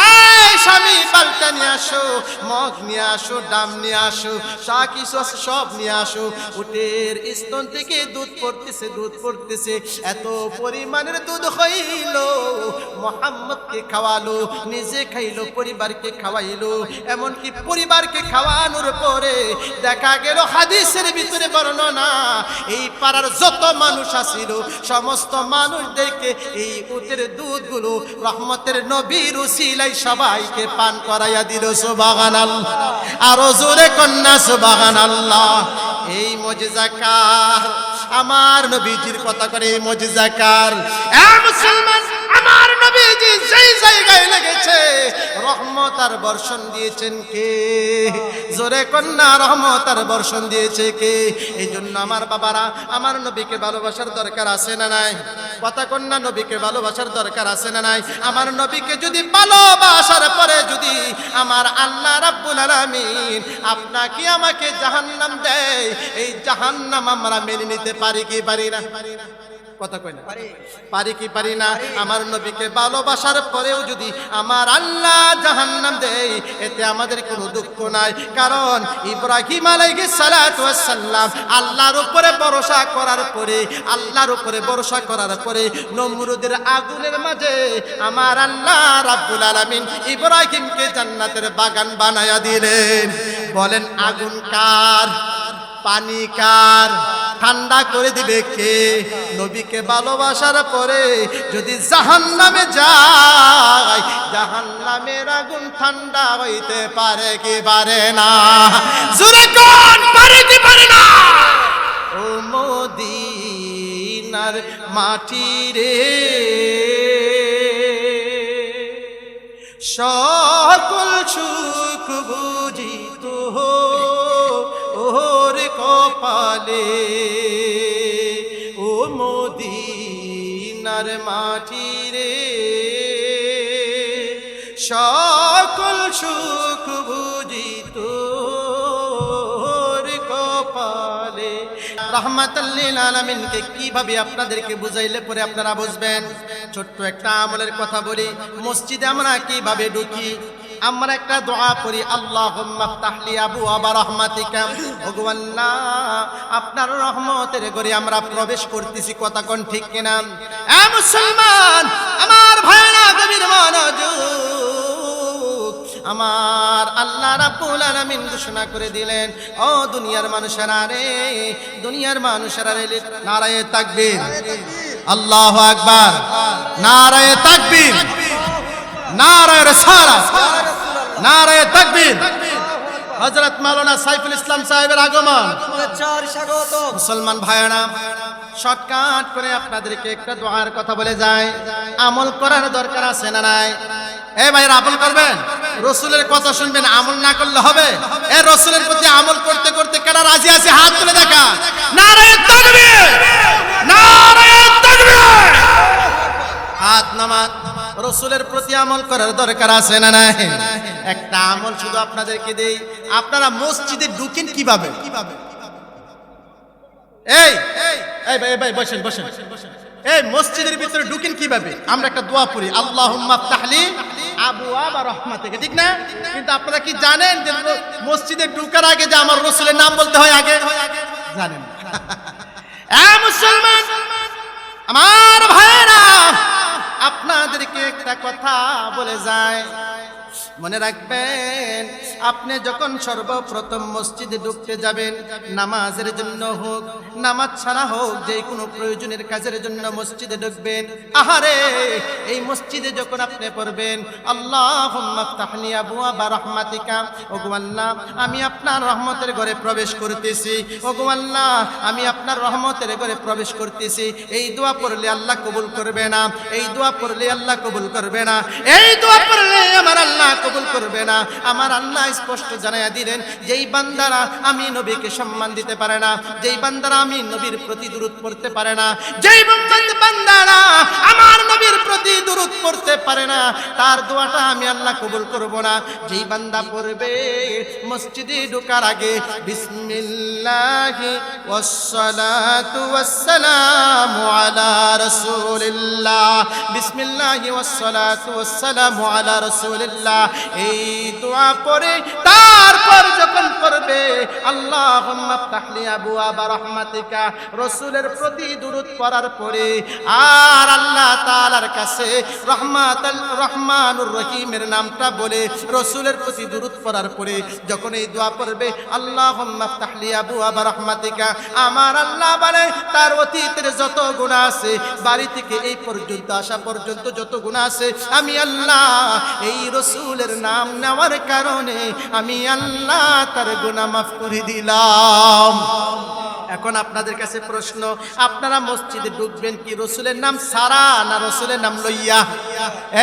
এই স্বামী পাল্টা নিয়ে আসো, মগ নিয়ে আসো, ডাম নিয়ে আসো, যা কিছু আছে সব নিয়ে আসো। উটের স্তন থেকে দুধ পড়তেছে, এত পরিমাণের দুধ হইল, মুহাম্মদকে খাওয়ালো, নিজে খাইলো, পরিবারকে খাওয়াইলো। এমনকি পরিবারকে খাওয়ানোর পরে দেখা গেল হাদিসের ভিতরে বর্ণনা, এই পাড়ার যত মানুষ আছিল সমস্ত মানুষদেরকে এই উটের দুধগুলো রহমতের নবীর উসিলায় সবাইকে পান করাইয়া দিল। সুবহানাল্লাহ, আরো জোরে কন্যা সুবহানাল্লাহ। এই মুজিজা কার? আমার নবীজির কথা করে এই মুজিজা কার? এ মুসলমান, আমার নবীজি যেই জায়গায় লেগেছে রহমত আর বর্ষণ দিয়েছেন কে? জোরে কন্যা, রহমত আর বর্ষণ দিয়েছে কে? এই জন্য আমার বাবারা, আমার নবীকে ভালোবাসার দরকার আছে না নাই? কথা কন্যা, নবীকে ভালোবাসার দরকার আছে না নাই? আমার নবীকে যদি ভালোবাসার পরে যদি আমার আল্লাহ রাব্বুল আলামিন আপনাকে আমাকে জাহান্নাম দেয়, এই জাহান্নাম আমরা মেনে নিতে পারি কি পারি না? কথা কই না, পারি কি পারি না? আমার নবীকে ভালোবাসার পরেও যদি আমার আল্লাহ জাহান্নাম দেয়, এতে আমাদের কোনো দুঃখ নাই। কারণ ইব্রাহিম আলাইহিস সালাতু ওয়াস সালাম আল্লাহর উপরে ভরসা করার পরে নমরুদের আগুনের মাঝে আমার আল্লাহ রাব্বুল আলামিন ইব্রাহিমকে জান্নাতের বাগান বানায়া দিলেন। বলেন আগুন কার? পানি কার? ঠান্ডা করে দিবে কে? নবীকে ভালোবাসার পরে যদি জাহান্নামে যায়, জাহান্নামের আগুন ঠান্ডা হইতে পারে কি পারে না? জোরে কোন পারে কি পারে না? ও মদিনার মাটি রে, সকল সুখ বুঝিত ওর কপালে, ও মদিনার মাটি রে, সকল সুখ বুঝিত ওর কপালে। রাহমাতাল লিল আলামিনকে কিভাবে আপনাদেরকে বুঝাইলে পরে আপনারা বুঝবেন? ছোট্ট একটা আমলের কথা বলি। মসজিদে আমরা কিভাবে ঢুকি? আমরা একটা দোয়া করি, আল্লাহুম্মা ফতাহলি আবওয়াবা রাহমাতিকা। ওগো আল্লাহ, আপনার রহমতের ঘরে আমরা প্রবেশ করতেছি। কথা কোন ঠিক কিনা? এ মুসলমান, আমার ভাইরা গভীর মনোযোগ, আমার আল্লাহ রাব্বুল আলামিন ঘোষণা করে দিলেন, ও দুনিয়ার মানুষেরা রে, দুনিয়ার মানুষেরা রে, নারায়ে তাকবীর, আল্লাহু আকবার, নারায়ে তাকবীর, নারায়ে রিসালাত, নারায়ে তাকবীর। হযরত মাওলানা সাইফুল ইসলাম সাহেবের আগমন। মুসলমান ভাইরা, শর্টকাট করে আপনাদেরকে একটা দোয়ার কথা বলে যায়। আমল করার দরকার আছে না নাই? এই ভাইরা, আমল করবেন, রাসূলের কথা শুনবেন, আমল না করলে হবে? এই রাসূলের প্রতি আমল করতে করতে কারা রাজি আছে? হাত তুলে দেখা। নারায়ে তাকবীর, নারায়ে তাকবীর। হাত নামান। রাসূলের প্রতি আমল করার দরকার আছে না নাই? একটা আমল শুধু আপনাদেরকে দেই, আপনারা মসজিদে ঢুকেন কিভাবে? এই এই ভাই বসেন বসেন। এই মসজিদের ভিতরে ঢুকেন কিভাবে? আমরা একটা দোয়া পড়ি, আল্লাহুম্মা ফতাহলি আবওয়াবা রাহমাতিকা, ঠিক না? কিন্তু আপনারা কি জানেন যে মসজিদে ঢোকার আগে যে আমার রাসূলের নাম বলতে হয় আগে? জানেন? এ মুসলমান, আমার ভাইরা, আপনাদেরকে একটা কথা বলে যায়, মনে রাখবেন, আপনি যখন সর্বপ্রথম মসজিদে ঢুকতে যাবেন, নামাজের জন্য হোক, নামাজ ছাড়া হোক, যে কোনো প্রয়োজনের কাজের জন্য মসজিদে ঢুকবেন। আহারে, এই মসজিদে যখন আপনি পড়বেন, আল্লাহুম্মা ফতাহলি আবওয়াবা রাহমাতিকা, ওগো আল্লাহ, আমি আপনার রহমতের ঘরে প্রবেশ করতেছি। ওগো আল্লাহ, আমি আপনার রহমতের ঘরে প্রবেশ করতেছি। এই দোয়া পড়লে আল্লাহ কবুল করবে না, এই দোয়া পড়লে আল্লাহ কবুল করবে না, এই দোয়া পড়লে আমার আল্লাহ কবুল করবে না। আমার আল্লাহ স্পষ্ট জানাইয়া দিলেন, যেই বান্দারা আমি নবীকে সম্মান দিতে পারে না, যেই বান্দারা আমি নবীর প্রতি দুরূদ পড়তে পারে না, যেই বান্দারা আমার নবীর প্রতি দুরূদ পড়তে পারে না, তার দোয়াটা আমি আল্লাহ কবুল করব না। যেই বান্দা পড়বে মসজিদে ঢোকার আগে বিসমিল্লাহি ওয়াসসালাতু ওয়াসসালামু আলা রাসূলিল্লাহ, বিসমিল্লাহি ওয়াসসালাতু ওয়াসসালামু আলা রাসূলিল্লাহ, এই দোয়া পড়ে তারপর যখন পড়বে আল্লাহুম্মা ইফতাহলি আবওয়াবা রাহমাতিকা, রাসূলের প্রতি দুরূদ পড়ার পরে আর আল্লাহ তাআলার কাছে রহমানুর রহিমের নামটা বলে রাসূলের প্রতি দুরূদ পড়ার পরে যখন এই দোয়া পড়বে আল্লাহুম্মা ইফতাহলি আবওয়াবা রাহমাতিকা, আমার আল্লাহ বলে তার অতীতের যত গুনাহ আছে, বাড়ি থেকে এই পর্যন্ত আসা পর্যন্ত যত গুনাহ আছে, আমি আল্লাহ এই রাসূলের নাম নেওয়ার কারণে আমি আল্লাহ তার গুনাহ মাফ করে দিলাম। এখন আপনাদের কাছে প্রশ্ন, আপনারা মসজিদে ঢুকবেন কি রাসূলের নাম সারা না রাসূলের নাম লইয়া?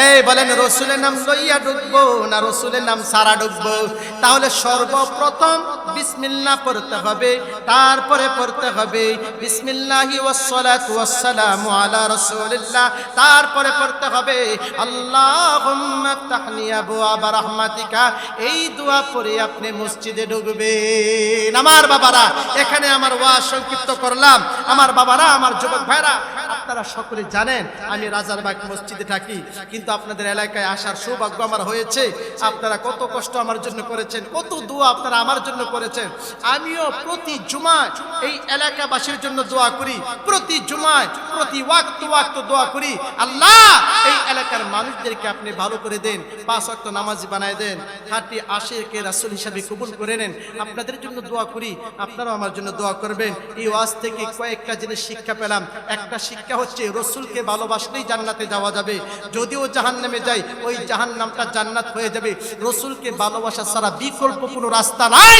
এই বলেন, রাসূলের নাম লইয়া ঢুকবো না রাসূলের নাম সারা ঢুকবো? তাহলে সর্বপ্রথম বিসমিল্লাহ পড়তে হবে, তারপরে পড়তে হবে বিসমিল্লাহি ওয়াসসালাতু ওয়াসসালামু আলা রাসূলিল্লাহ, তারপরে পড়তে হবে আল্লাহুম্মা ইফতাহলি আবওয়াবা রাহমাতিকা। এই দোয়া পড়ে আপনি মসজিদে ঢুকবেন। আমার বাবারা, এখানে আমার সংক্ষিপ্ত করলাম। আমার বাবারা, আমার যুবক ভাইরা, আপনারা সকলে জানেন আমি রাজারবাগ মসজিদে থাকি, কিন্তু আপনাদের এলাকায় আসার সৌভাগ্য আমার হয়েছে। আপনারা কত কষ্ট আমার জন্য করেছেন, কত দোয়া আপনারা আমার জন্য করেছেন। আমিও প্রতি জুমায় এই এলাকাবাসীর জন্য দোয়া করি, প্রতি জুমায় প্রতি ওয়াক্ত দোয়া করি, আল্লাহ এই এলাকার মানুষদেরকে আপনি ভালো করে দেন, 5 ওয়াক্ত নামাজি বানায় দেন, খাঁটি আশিকে রাসূল হিসাবে কবুল করে নেন। আপনাদের জন্য দোয়া করি, আপনারাও আমার জন্য দোয়া করবেন। এই ওয়াজ থেকে কয়েকটা জিনিস শিক্ষা পেলাম। একটা শিক্ষা হচ্ছে রাসূলকে ভালোবাসলেই জান্নাতে যাওয়া যাবে, যদিও জাহান্নামে যাই ওই জাহান্নামটা জান্নাত হয়ে যাবে। রাসূলকে ভালোবাসা ছাড়া বিকল্প কোনো রাস্তা নাই।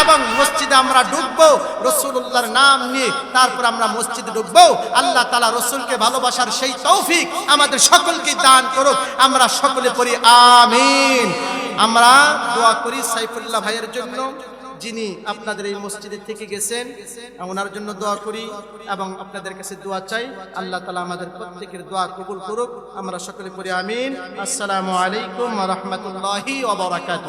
এবং মসজিদে আমরা ঢুকবো রাসূলুল্লাহর নাম নিয়ে, তারপর আমরা মসজিদে ঢুকবো। আল্লাহ তাআলা রাসূলকে ভালোবাসার সেই তৌফিক আমাদের সকলকে দান করুক। আমরা সকলে পড়ি আমিন। আমরা দোয়া করি সাইফুল্লাহ ভাইয়ের জন্য, যিনি আপনাদের এই মসজিদে থেকে গেছেন, ওনার জন্য দোয়া করি এবং আপনাদের কাছে দোয়া চাই। আল্লাহ তাআলা আমাদের প্রত্যেকের দোয়া কবুল করুক। আমরা সকলে পড়ি আমিন। আসসালামু আলাইকুম ওয়া রাহমাতুল্লাহি ওয়া বারাকাতুহু।